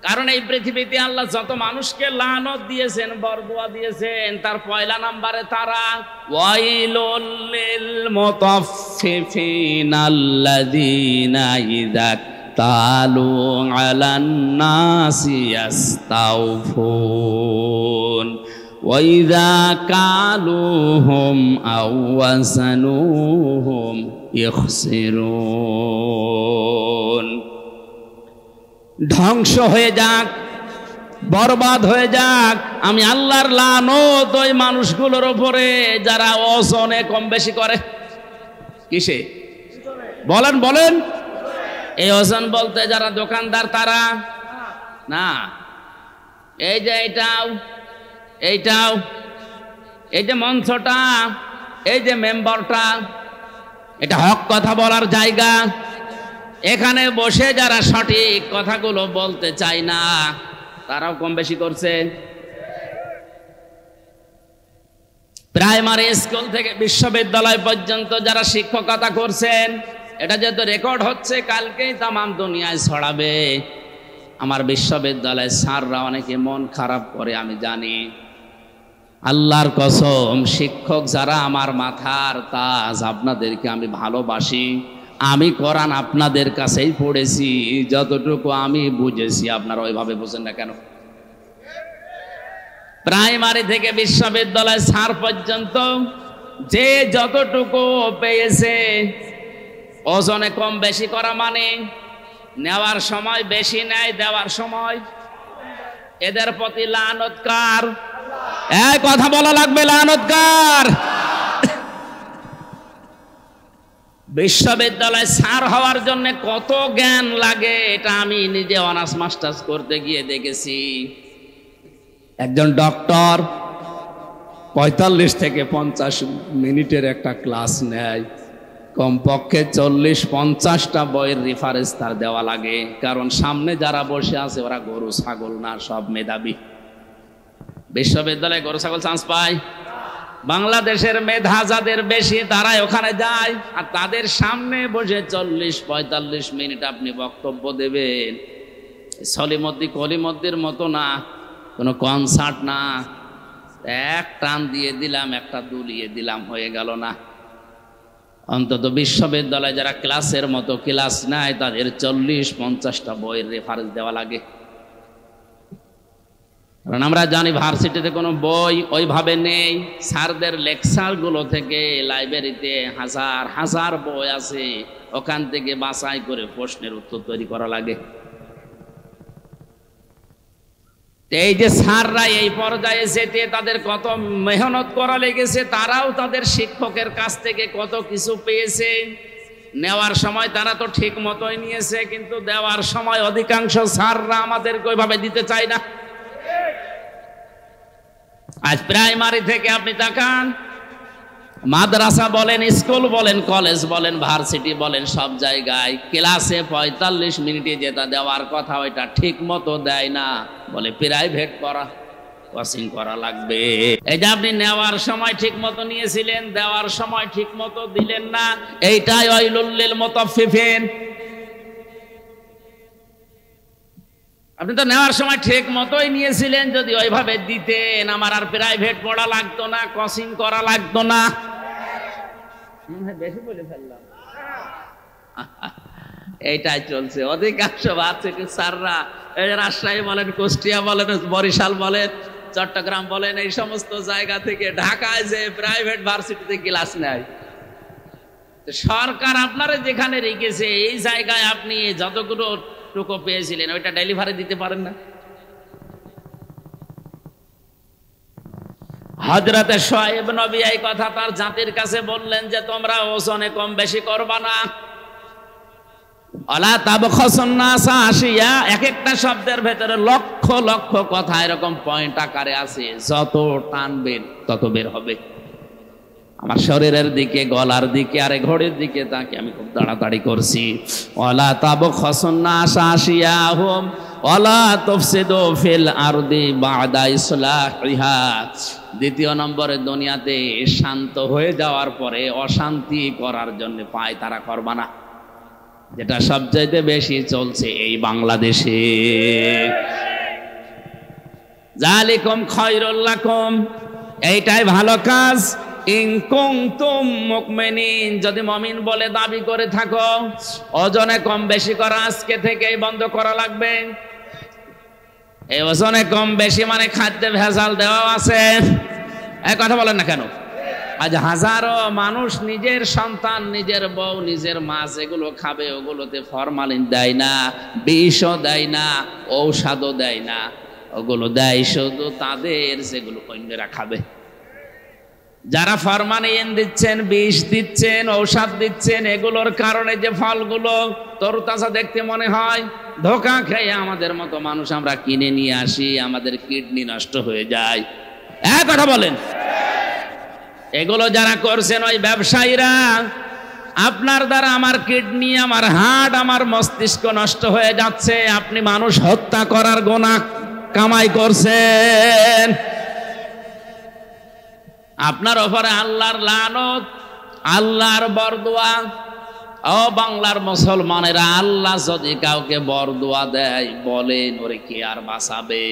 কারণ এই পৃথিবীতে আল্লাহ যত মানুষকে লানত দিয়েছেন, বরদুয়া দিয়েছেন, তার পয়লা নম্বরে তারা। ওয়াইলুল লিল মুতাফফিফিন আল্লাযীনা ইযা তালু আলান নাসি ইস্তাওফুন ওয়া ইযা কালুহুম আও ওয়াসানুহুম ইখসিরুন। ধ্বংস হয়ে যাক, বরবাদ হয়ে যাক, আমি আল্লাহর লানত ওই মানুষগুলোর উপরে যারা ওজনে কম বেশি করে। কিসে? বলেন বলেন। এই ওজন বলতে যারা দোকানদার তারা না, এই যে এইটাও এইটাও, এই যে মঞ্চটা, এই যে মেম্বারটা, এটা হক কথা বলার জায়গা। এখানে বসে যারা সঠিক কথাগুলো বলতে চায় না, তারাও কম বেশি করছে। প্রাইমারি স্কুল থেকে বিশ্ববিদ্যালয় পর্যন্ত যারা শিক্ষকতা করছেন, এটা যেহেতু রেকর্ড হচ্ছে, কালকেই তামাম দুনিয়ায় ছড়াবে। আমার বিশ্ববিদ্যালয়ের স্যাররা অনেকে মন খারাপ করে, আমি জানি। আল্লাহর কসম, শিক্ষক যারা আমার মাথার তাজ, আপনাদেরকে আমি ভালোবাসি। আমি কোরআন আপনাদের কাছেই পড়েছি, যতটুকু আমি বুঝেছি। আপনারা ওইভাবে বুঝেন না কেন? প্রাইমারি থেকে বিশ্ববিদ্যালয় স্যার পর্যন্ত যে যতটুকু পেয়েছে, ওজনে কম বেশি করা মানে নেওয়ার সময় বেশি নেয়, দেওয়ার সময়। এদের প্রতি লানত কার? এই কথা বলা লাগবে, লানত কার? বিশ্ববিদ্যালয় স্যার হওয়ার জন্য কত জ্ঞান লাগে, এটা আমি নিজে অনার্স মাস্টার্স করতে গিয়ে দেখেছি। একজন ডক্টর 45 থেকে 50 মিনিটের একটা ক্লাস নেয়, কমপক্ষে 40-50টা বইয়ের রেফারেন্স তার দেওয়া লাগে। কারণ সামনে যারা বসে আছে ওরা গরু ছাগল না, সব মেধাবী। বিশ্ববিদ্যালয়ে গরু ছাগল চান্স পায়? বাংলাদেশের মেধা যাদের বেশি তারাই ওখানে যায়, আর তাদের সামনে বসে 40-45 মিনিট আপনি বক্তব্য দেবেন। সলিমদ্দি কলিমদ্দির মতো না, কোনো কনসার্ট না, এক টান দিয়ে দিলাম, একটা দুলিয়ে দিলাম, হয়ে গেল না। অন্তত বিশ্ববিদ্যালয়ে যারা ক্লাসের মতো ক্লাস নেয়, তাদের 40-50টা বইয়ের রেফারেন্স দেওয়া লাগে। কারণ আমরা জানি ভার্সিটিতে কোনো বই ওইভাবে নেই। স্যারদের লেকচারগুলো থেকে লাইব্রেরিতে হাজার হাজার বই আছে, ওখান থেকে বাছাই করে প্রশ্নের উত্তর তৈরি করা লাগে। এই যে স্যাররা এই পর্যায়ে যেতে তাদের কত মেহনত করা লেগেছে, তারাও তাদের শিক্ষকের কাছ থেকে কত কিছু পেয়েছে। নেওয়ার সময় তারা তো ঠিক মতোই নিয়েছে, কিন্তু দেওয়ার সময় অধিকাংশ স্যাররা আমাদেরকে ওইভাবে দিতে চায় না। আজ প্রাইমারি থেকে আপনি তাকান, মাদ্রাসা বলেন, স্কুল বলেন, কলেজ বলেন, ভার্সিটি বলেন, সব জায়গায় ক্লাসে 45 মিনিটে যেটা দেওয়ার কথা ওইটা ঠিক মতো দেয় না, বলে প্রাইভেট করা, কোচিং করা লাগবে। এই যে আপনি নেওয়ার সময় ঠিক মতো নিয়েছিলেন, দেওয়ার সময় ঠিক মতো দিলেন না, এইটাই ওয়াইলুল লিল মুতাফফিফিন। আপনি তো নেওয়ার সময় ঠিক মতোই নিয়েছিলেন, যদি ওইভাবে দিতেন আমার আর প্রাইভেট পড়া লাগতো না, কোচিং করা লাগতো না। বেশি বলে ফেললাম। এইটাই চলছে অধিকাংশ ভার্সিটির স্যাররা, রাজশাহী বলেন, কুষ্টিয়া বলেন, বরিশাল বলেন, চট্টগ্রাম বলেন, এই সমস্ত জায়গা থেকে ঢাকায় যে প্রাইভেট ভার্সিটিতে ক্লাস নেয়। সরকার আপনারা যেখানে রেখেছে এই জায়গায় আপনি যতগুলো টুকু পেয়েছিলেন ওইটা ডেলিভারি দিতে পারেন না। হযরতে শুআয়ব নবী এই কথা তার জাতির কাছে বললেন যে তোমরা ওজনে কম বেশি করবা না। আলা তাবখাসুন নাসা আশিয়া, এক একটা শব্দের ভেতরে লক্ষ লক্ষ কথা এরকম পয়েন্ট আকারে আছে, যত টানবেন তত বের হবে। আমার শরীরের দিকে, গলার দিকে আর ঘড়ির দিকে তাকে আমি খুব তাড়াতাড়ি করছি। ওয়ালা তাবখাসুন নাসা আশিয়াহুম ওয়ালা তুফসিদু ফিল আরদি বা'দা ইসলাহিহা। দ্বিতীয় নম্বরে, দুনিয়াতে শান্ত হয়ে যাওয়ার পরে অশান্তি করার জন্য পায় তারা করবা না, যেটা সবচাইতে বেশি চলছে এই বাংলাদেশে। যালিকুম খায়রুল লাকুম, এইটাই ভালো কাজ। ইন কুনতুম মুমিনিন, যদি মুমিন বলে দাবি করে থাকো, ওজনে কম বেশি করা আজকে থেকেই বন্ধ করা লাগবে। এই ওজনে কম বেশি মানে খাদ্যে ভেজাল দেওয়া আছে, এই কথা বলেন না কেন? আজ হাজারো মানুষ নিজের সন্তান, নিজের বউ, নিজের মা যেগুলো খাবে ওগুলোতে ফরমালিন দেয় না, বিষও দেয় না, ঔষধও দেয় না, ওগুলো দেয় শুধু তাদের যেগুলো অন্যরা খাবে। যারা ফরমালিন দিচ্ছেন, বিষ দিচ্ছেন, ঔষধ দিচ্ছেন, এগুলোর কারণে যে ফলগুলো তরতাজা দেখতে মনে হয়, ধোঁকা খেয়ে আমাদের মতো মানুষ আমরা কিনে নিয়ে আসি, আমাদের কিডনি নষ্ট হয়ে যায়। এক কথা বলেন। এগুলো যারা করছেন ওই ব্যবসায়ীরা, আপনার দ্বারা আমার কিডনি, আমার হার্ট, আমার মস্তিষ্ক নষ্ট হয়ে যাচ্ছে, আপনি মানুষ হত্যা করার গুনাহ কামাই করছেন। আপনার উপরে আল্লাহর লানত, আল্লাহর বরদোয়া। ও বাংলার মুসলমানেরা, আল্লাহ যদি কাউকে বরদোয়া দেয়, বলেন ওরে কে আর বাঁচাবে?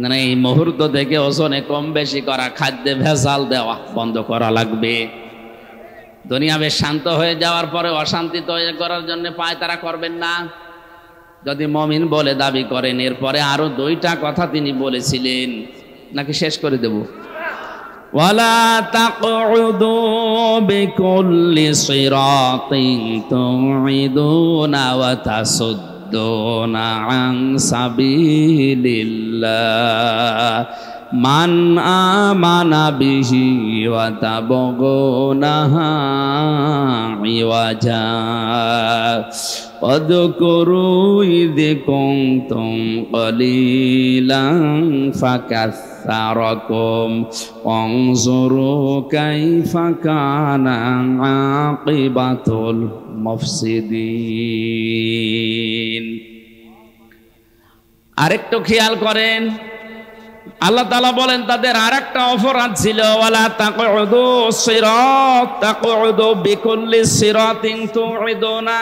মানে এই মুহূর্ত থেকে ওজনে কম বেশি করা, খাদ্যে ভেজাল দেওয়া বন্ধ করা লাগবে। দুনিয়া বেশ শান্ত হয়ে যাওয়ার পরে অশান্তি তৈরি করার জন্য পায় তারা করবেন না, যদি মুমিন বলে দাবি করেন। এরপরে আরো দুইটা কথা তিনি বলেছিলেন, নাকি শেষ করে দেব? ওয়ালা তাকউদু বিকুল্লি সিরাতিন তুইদুনা ওয়া তাসুদ্দুনা আন সাবিলিল্লাহ মান আমানা বিহি ওয়া তাবগুনাহা ইওয়াজা ওয়াযকুরু ইয কুনতুম ক্বালিলান ফাকাসসারাকুম ওয়ানজুরু কাইফা কানা আকিবাতুল মুফসিদিন। আরেকটু খেয়াল করেন, আল্লাহ তাআলা বলেন তাদের আরেকটা অপরাধ ছিল, ওয়ালা তাকউদু সিরাত তাকউদু বিকুল্লি সিরাতিন তুইদুনা।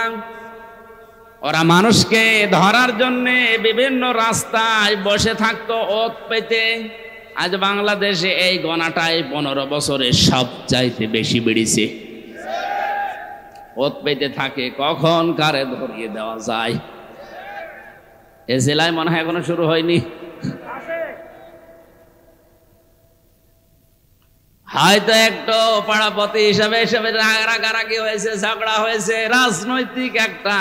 ওরা মানুষকে ধরার জন্য বিভিন্ন রাস্তায় বসে থাকতো ওত পেতে। আজ বাংলাদেশে এই গণাটাই 15 বছরে সবচাইতে বেশি বেড়েছে। ওত পেতে থাকে, কখন কারে ধরিয়ে দেওয়া যায়। এ জেলায় মনে হয় এখনো শুরু হয়নি। হয়তো একটু পাড়াপতি হিসাবে রাগারাগি হয়েছে, ঝগড়া হয়েছে, রাজনৈতিক একটা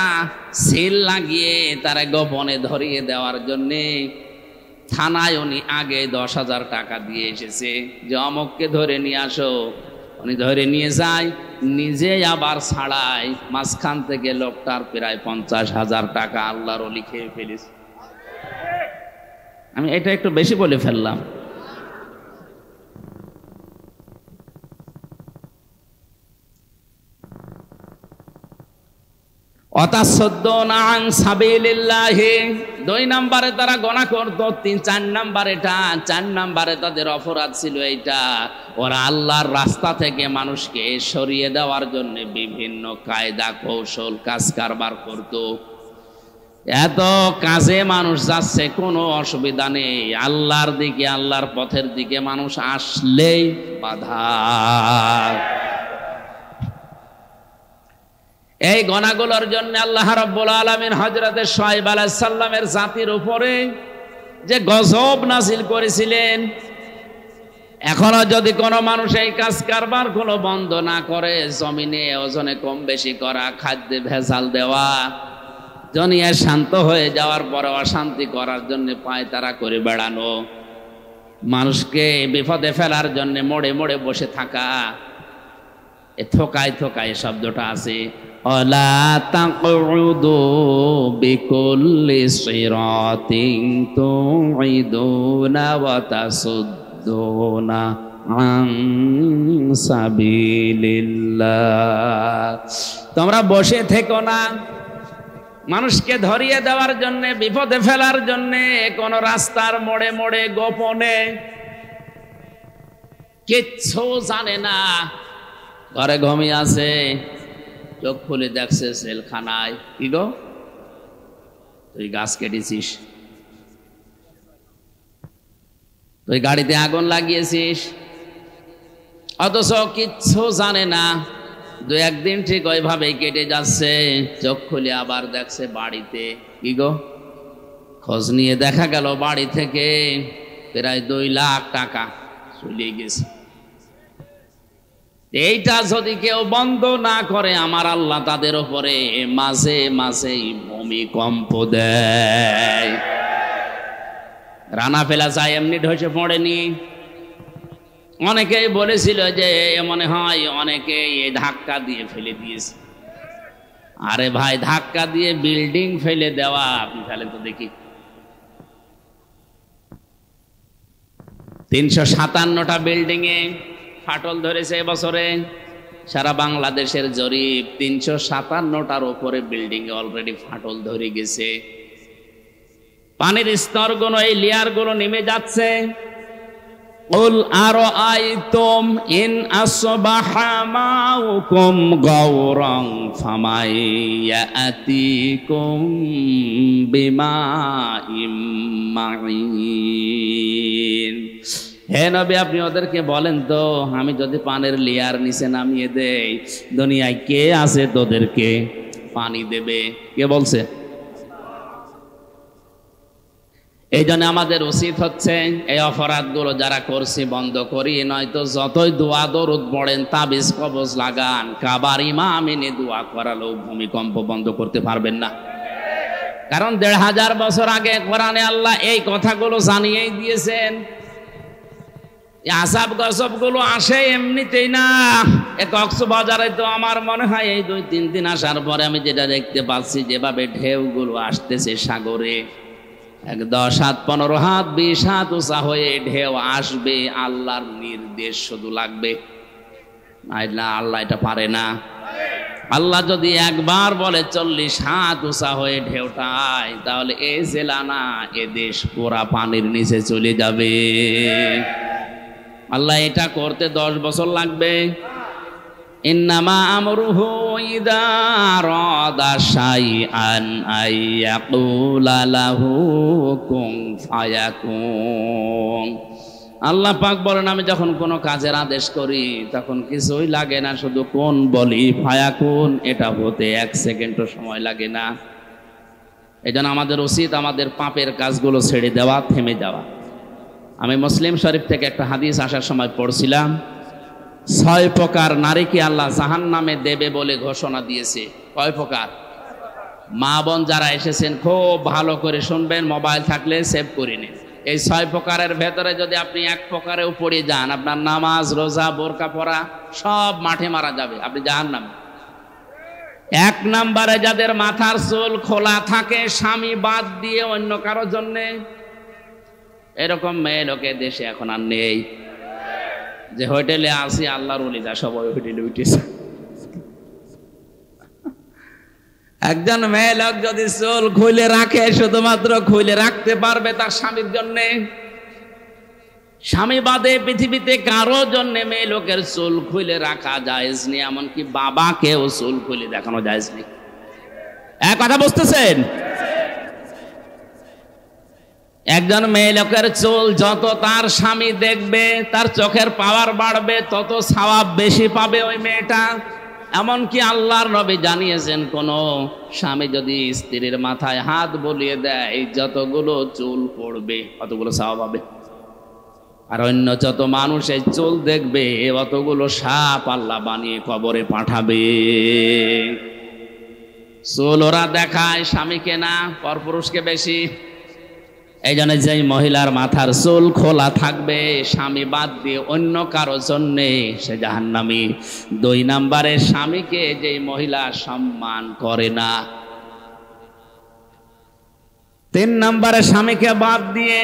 সিল লাগিয়ে তারা গোপনে ধরিয়ে দেওয়ার জন্যে থানায় উনি আগে 10,000 টাকা দিয়ে এসেছে যে অমুককে ধরে নিয়ে আসো। উনি ধরে নিয়ে যায়, নিজে আবার ছাড়ায়, মাঝখান থেকে লোকটার প্রায় 50,000 টাকা আল্লাহর ওলি খেয়ে ফেলেছে। আমি এটা একটু বেশি বলে ফেললাম। অতাসদ্দুনা আন সাবিলিল্লাহি, 2 নম্বরে তারা গুনাহ করত। 3-4 নম্বর এটা, 4 নম্বরে তাদের অপরাধ ছিল এইটা, ওরা আল্লাহর রাস্তা থেকে মানুষকে সরিয়ে দেওয়ার জন্য বিভিন্ন কায়দা কৌশল কাজ কারবার করত। এত কাজে মানুষ যাচ্ছে, কোনো অসুবিধা নেই। আল্লাহর দিকে, আল্লাহর পথের দিকে মানুষ আসলেই বাধা। এই গনাগুলোর জন্য আল্লাহ রাব্বুল আলামিন হযরতে শুআয়ব আলাইহিস সালামের জাতির উপরে যে গজব নাযিল করেছিলেন, এখনো যদি কোনো মানুষ এই কাজ কারবার কোনো বন্ধ না করে, জমিনে ওজনে কম বেশি করা, খাদ্যে ভেজাল দেওয়া, দুনিয়া শান্ত হয়ে যাওয়ার পরে অশান্তি করার জন্য পায়তারা করে বেড়ানো, মানুষকে বিপদে ফেলার জন্য মোড়ে মোড়ে বসে থাকা, এ থোকায় থোকায় শব্দটা আছে। অলা তাকউদু বিকুল্লি সিরাতিন তুইদুনা ওয়া তাসুদ্দুনা আন সাবিলিল্লাহ। তোমরা বসে থেকো না মানুষকে ধরিয়ে দেওয়ার জন্য, বিপদে ফেলার জন্য, কোন রাস্তার মোড়ে মোড়ে গোপনে, কিচ্ছু জানে না, ঘরে ঘুমিয়ে আছে, চোখ খুলে দেখছে সেলখানায়। কি গো, তুই গাছ কেটেছিস, তুই গাড়িতে আগুন লাগিয়েছিস, অথচ কিচ্ছু জানে না। দু একদিন ঠিক ওইভাবেই কেটে যাচ্ছে, চোখ খুলে আবার দেখছে বাড়িতে। কি গো, খোঁজ নিয়ে দেখা গেল বাড়ি থেকে প্রায় 2 লাখ টাকা চলে গেছে। এইটা যদি কেউ বন্ধ না করে, আমার আল্লাহ তাদের উপরে মাঝে মাঝেই ভূমিকম্প দেয়। রানা ফেলা যায় এমনি ঢসে পড়েনি। অনেকেই বলেছিল যে মনে হয় অনেকে এই ধাক্কা দিয়ে ফেলে দিয়েছে। আরে ভাই, ধাক্কা দিয়ে বিল্ডিং ফেলে দেওয়া, আপনি ফেলেন তো দেখি। 357টা বিল্ডিং এ ফাটল ধরেছে এবছরে। সারা বাংলাদেশের জরিপ, 357টার উপরে বিল্ডিং এ অলরেডি ফাটল ধরে গেছে। পানির স্তরগুলো, এই লেয়ারগুলো নেমে যাচ্ছে। قل أرأيتم إن أصبح ماؤكم غورا فمن يأتيكم بماء معين। হে নবী, আপনি ওদেরকে বলেন তো, আমি যদি পানির লেয়ার নিচে নামিয়ে দেই, দুনিয়ায় কে আছে তোদেরকে পানি দেবে? কে বলছে? এই জন্য আমাদের উচিত হচ্ছে এই অপরাধগুলো যারা করছি বন্ধ করি, নয়তো যতই দোয়া দরুদ পড়েন, তাবিজ কবজ লাগান, কাবার ইমাম এনে দোয়া করালেও ভূমিকম্প বন্ধ করতে পারবেন না। কারণ 1500 বছর আগে কোরআনে আল্লাহ এই কথাগুলো জানিয়েই দিয়েছেন। আযাব গজব গুলো আসে এমনিতেই না। কক্সবাজারে তো আমার মনে হয় এই 2-3 দিন আসার পরে আমি যেটা দেখতে পাচ্ছি, যেভাবে ঢেউগুলো আসতেছে সাগরে, 10 হাত 15 হাত 20 হাত উঁচা হয়ে ঢেউ আসবে, আল্লাহর নির্দেশ শুধু লাগবে। না, আল্লাহ এটা পারে না। আল্লাহ যদি একবার বলে 40 হাত উঁচা হয়ে ঢেউটায়, তাহলে এ জেলা না, এ দেশ পুরা পানির নিচে চলে যাবে। আল্লাহ এটা করতে 10 বছর লাগবে। ইন্নামা আমরুহু ইযা আরাদা শাইআন আইয়াকুলা লাহু কুন ফায়াকুন। আল্লাহ পাক বলেন, আমি যখন কোনো কাজের আদেশ করি তখন কিছুই লাগে না, শুধু কোন বলি, ফায়াকুন, এটা হতে 1 সেকেন্ডও সময় লাগে না। এজন্য আমাদের উচিত আমাদের পাপের কাজগুলো ছেড়ে দেওয়া, থেমে যাওয়া। আমি মুসলিম শরীফ থেকে একটা হাদিস আসার সময় পড়ছিলাম, 6 প্রকার নারীকে আল্লাহ জাহান্নামে দেবে বলে ঘোষণা দিয়েছে। কয় প্রকার? মা বোন যারা এসেছেন খুব ভালো করে শুনবেন, মোবাইল থাকলে সেভ করে নিন। এই 6 প্রকারের ভেতরে যদি আপনি 1 প্রকারেও পড়ে যান, আপনার নামাজ, রোজা, বোরকা পরা সব মাঠে মারা যাবে, আপনি জাহান্নামে। 1 নম্বরে যাদের মাথার চুল খোলা থাকে স্বামী বাদ দিয়ে অন্য কারো জন্যে, এরকম মেয়ে লোকে দেশে এখন আর নেই। যে হোটেলে আসি আল্লাহর ওলিরা সবাই হোটেলে উঠেছে। একজন মেয়ে লোক যদি চুল খুলে রাখে, শুধুমাত্র খুলে রাখতে পারবে তার স্বামীর জন্যে, স্বামী বাদে পৃথিবীতে কারো জন্য মেয়ে লোকের চুল খুলে রাখা জায়েজ নেই। এমনকি বাবাকেও চুল খুলে দেখানো জায়েজ নেই। এক কথা বুঝতেছেন? একজন মেয়ে লোকের চুল যত তার স্বামী দেখবে, তার চোখের পাওয়ার বাড়বে, তত সওয়াব বেশি পাবে ওই মেয়েটা। এমনকি আল্লাহর নবী জানিয়েছেন, কোন স্বামী যদি স্ত্রীর মাথায় হাত বুলিয়ে দেয়, যতগুলো চুল পড়বে অতগুলো সওয়াব পাবে। আর অন্য যত মানুষ এই চুল দেখবে, অতগুলো সাপ আল্লাহ বানিয়ে কবরে পাঠাবে। চুল ওরা দেখায় স্বামীকে না, পরপুরুষকে বেশি। এই জন্য যেই মহিলার মাথার চুল খোলা থাকবে, স্বামী বাদ দিয়ে অন্য কারো জন্যে, সে জাহান্নামী। 2 নম্বরে স্বামীকে যেই মহিলা সম্মান করে না। 3 নম্বরে স্বামীকে বাদ দিয়ে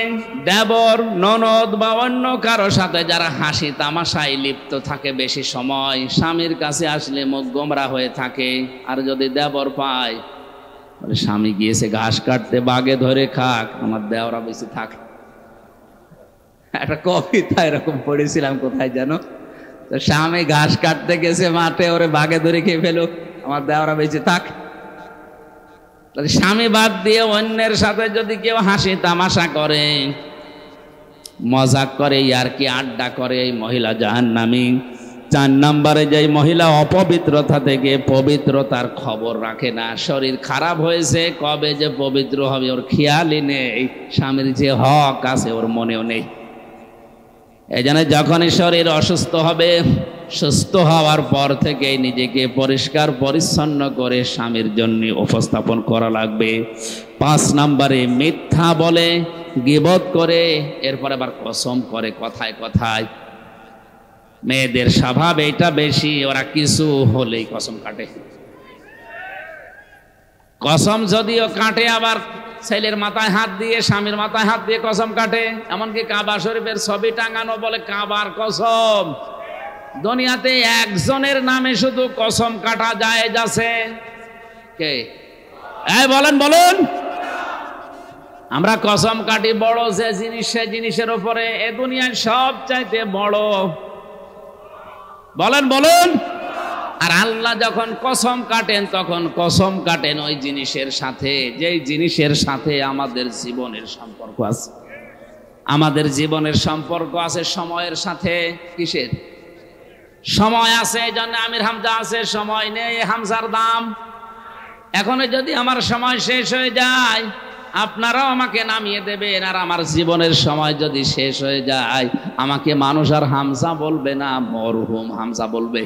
দেবর, ননদ বা অন্য কারো সাথে যারা হাসি তামাশায় লিপ্ত থাকে বেশি সময়, স্বামীর কাছে আসলে মুখ গোমরা হয়ে থাকে। আর যদি দেবর পায়, বলে স্বামী গিয়েছে ঘাস কাটতে, বাগে ধরে খাক, আমার দেওরা বেশি থাক। একটা কবিতা এরকম পড়েছিলাম কোথায় যেন, তো স্বামী ঘাস কাটতে গেছে মাঠে, ওরে বাগে ধরে খেয়ে ফেলুক, আমার দেওরা বেশি থাক। স্বামী বাদ দিয়ে অন্যের সাথে যদি কেউ হাসি তামাশা করে, মজাক করে, ইয়ারকি আড্ডা করে, এই মহিলা জাহান্নামী। 4 নম্বরে যেই মহিলা অপবিত্রতা থেকে পবিত্রতার খবর রাখে না, শরীর খারাপ হয়েছে, কবে যে পবিত্র হবে ওর খেয়ালই নেই, স্বামীর যে হক আছে ওর মনেও নেই। এই জন্য যখনই শরীর অসুস্থ হবে, সুস্থ হওয়ার পর থেকে নিজেকে পরিষ্কার পরিচ্ছন্ন করে স্বামীর জন্য উপস্থাপন করা লাগবে। 5 নম্বরে মিথ্যা বলে, গীবত করে, এরপর আবার কসম করে কথায় কথায়। মেয়েদের স্বভাব এটা বেশি, ওরা কিছু হলেই কসম কাটে। কসম যদিও কাটে, আবার ছেলের মাথায় হাত দিয়ে, স্বামীর মাথায় হাত দিয়ে কসম কাটে। এমনকি কাবা শরীফের ছবি টাঙানো, বলে কাবার কসম। দুনিয়াতে একজনের নামে শুধু কসম কাটা জায়েজ আছে, কে? এই বলেন বলুন। আমরা কসম কাটি বড় যে জিনিস, সে জিনিসের উপরে, এ দুনিয়ায় সব চাইতে বড়। বলেন বলুন। আর আল্লাহ যখন কসম কাটেন, তখন কসম কাটেন ওই জিনিসের সাথে, যেই জিনিসের সাথে আমাদের জীবনের সম্পর্ক আছে। আমাদের জীবনের সম্পর্ক আছে সময়ের সাথে। কিসের সময় আছে? এই জন্য আমির হামজা আছে, সময় নেই হামজার দাম। এখন যদি আমার সময় শেষ হয়ে যায়, আপনারাও আমাকে নামিয়ে দেবেন। আর আমার জীবনের সময় যদি শেষ হয়ে যায়, আমাকে মানুষ আর হামজা বলবে না, মরহুম হামজা বলবে।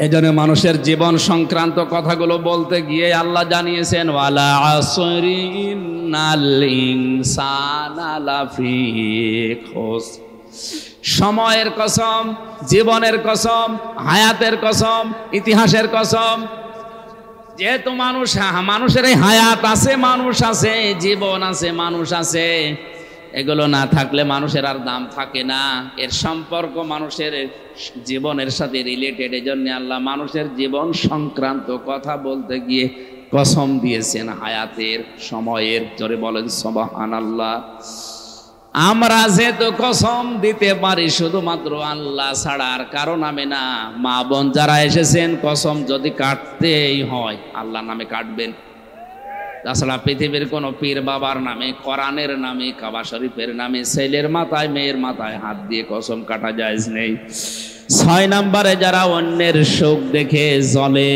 এই জন্য মানুষের জীবন সংক্রান্ত কথাগুলো বলতে গিয়ে আল্লাহ জানিয়েছেন, ওয়ালা আসরি ইন্নাল ইনসানা লাফি খুসর। সময়ের কসম, জীবনের কসম, হায়াতের কসম, ইতিহাসের কসম। যেহেতু মানুষের এই হায়াত আছে, মানুষ আছে, জীবন আছে, মানুষ আছে, এগুলো না থাকলে মানুষের আর দাম থাকে না। এর সম্পর্ক মানুষের জীবনের সাথে রিলেটেড। এই জন্য আল্লাহ মানুষের জীবন সংক্রান্ত কথা বলতে গিয়ে কসম দিয়েছেন হায়াতের, সময়ের। জোরে বলেন সুবহানাল্লাহ। আমরা যেহেতু কসম দিতে পারি শুধুমাত্র আল্লাহ ছাড়া আর কারো নামে না। মা বোন যারা এসেছেন, কসম যদি কাটতেই হয় আল্লাহ নামে কাটবেন। তাছাড়া পৃথিবীর কোন পীর বাবার নামে, কোরআনের নামে, কাবা শরীফের নামে ছেলের মাথায় মেয়ের মাথায় হাত দিয়ে কসম কাটা জায়েজ নেই। 6 নম্বরে যারা অন্যের সুখ দেখে জ্বলে,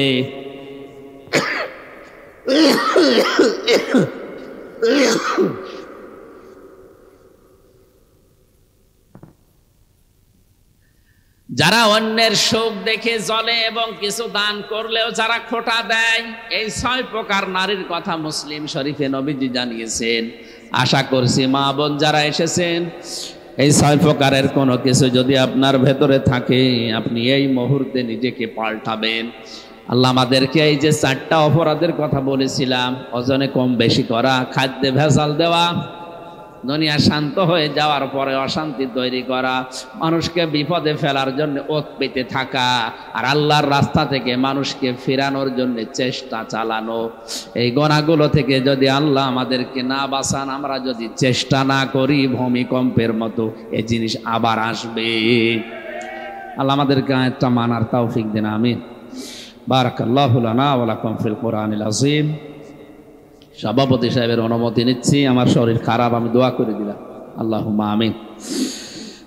যারা অন্যের সুখ দেখে জ্বলে এবং কিছু দান করলেও যারা খোঁটা দেয়, এই 6 প্রকার নারীর কথা মুসলিম শরীফে নবীজি জানিয়েছেন। আশা করছি মা বোন যারা এসেছেন, এই 6 প্রকারের কোনো কিছু যদি আপনার ভেতরে থাকে, আপনি এই মুহূর্তে নিজেকে পাল্টাবেন। আল্লাহ আমাদেরকে এই যে 4টা অপরাধের কথা বলেছিলাম, ওজনে কম বেশি করা, খাদ্যে ভেজাল দেওয়া, দুনিয়া শান্ত হয়ে যাওয়ার পরে অশান্তি তৈরি করা, মানুষকে বিপদে ফেলার জন্য ওত পেতে থাকা, আর আল্লাহর রাস্তা থেকে মানুষকে ফেরানোর জন্য চেষ্টা চালানো, এই গুনাহগুলো থেকে যদি আল্লাহ আমাদেরকে না বাঁচান, আমরা যদি চেষ্টা না করি, ভূমিকম্পের মতো এই জিনিস আবার আসবে। আল্লাহ আমাদেরকে আয়াতটা মানার তৌফিক দেন, আমিন। বারাকাল্লাহু লানা ওয়া লাকুম ফিল কুরআনিল আযীম। সভাপতি সাহেবের অনুমতি নিচ্ছি, আমার শরীর খারাপ, আমি দোয়া করে দিলাম। আল্লাহুম্মা আমিন।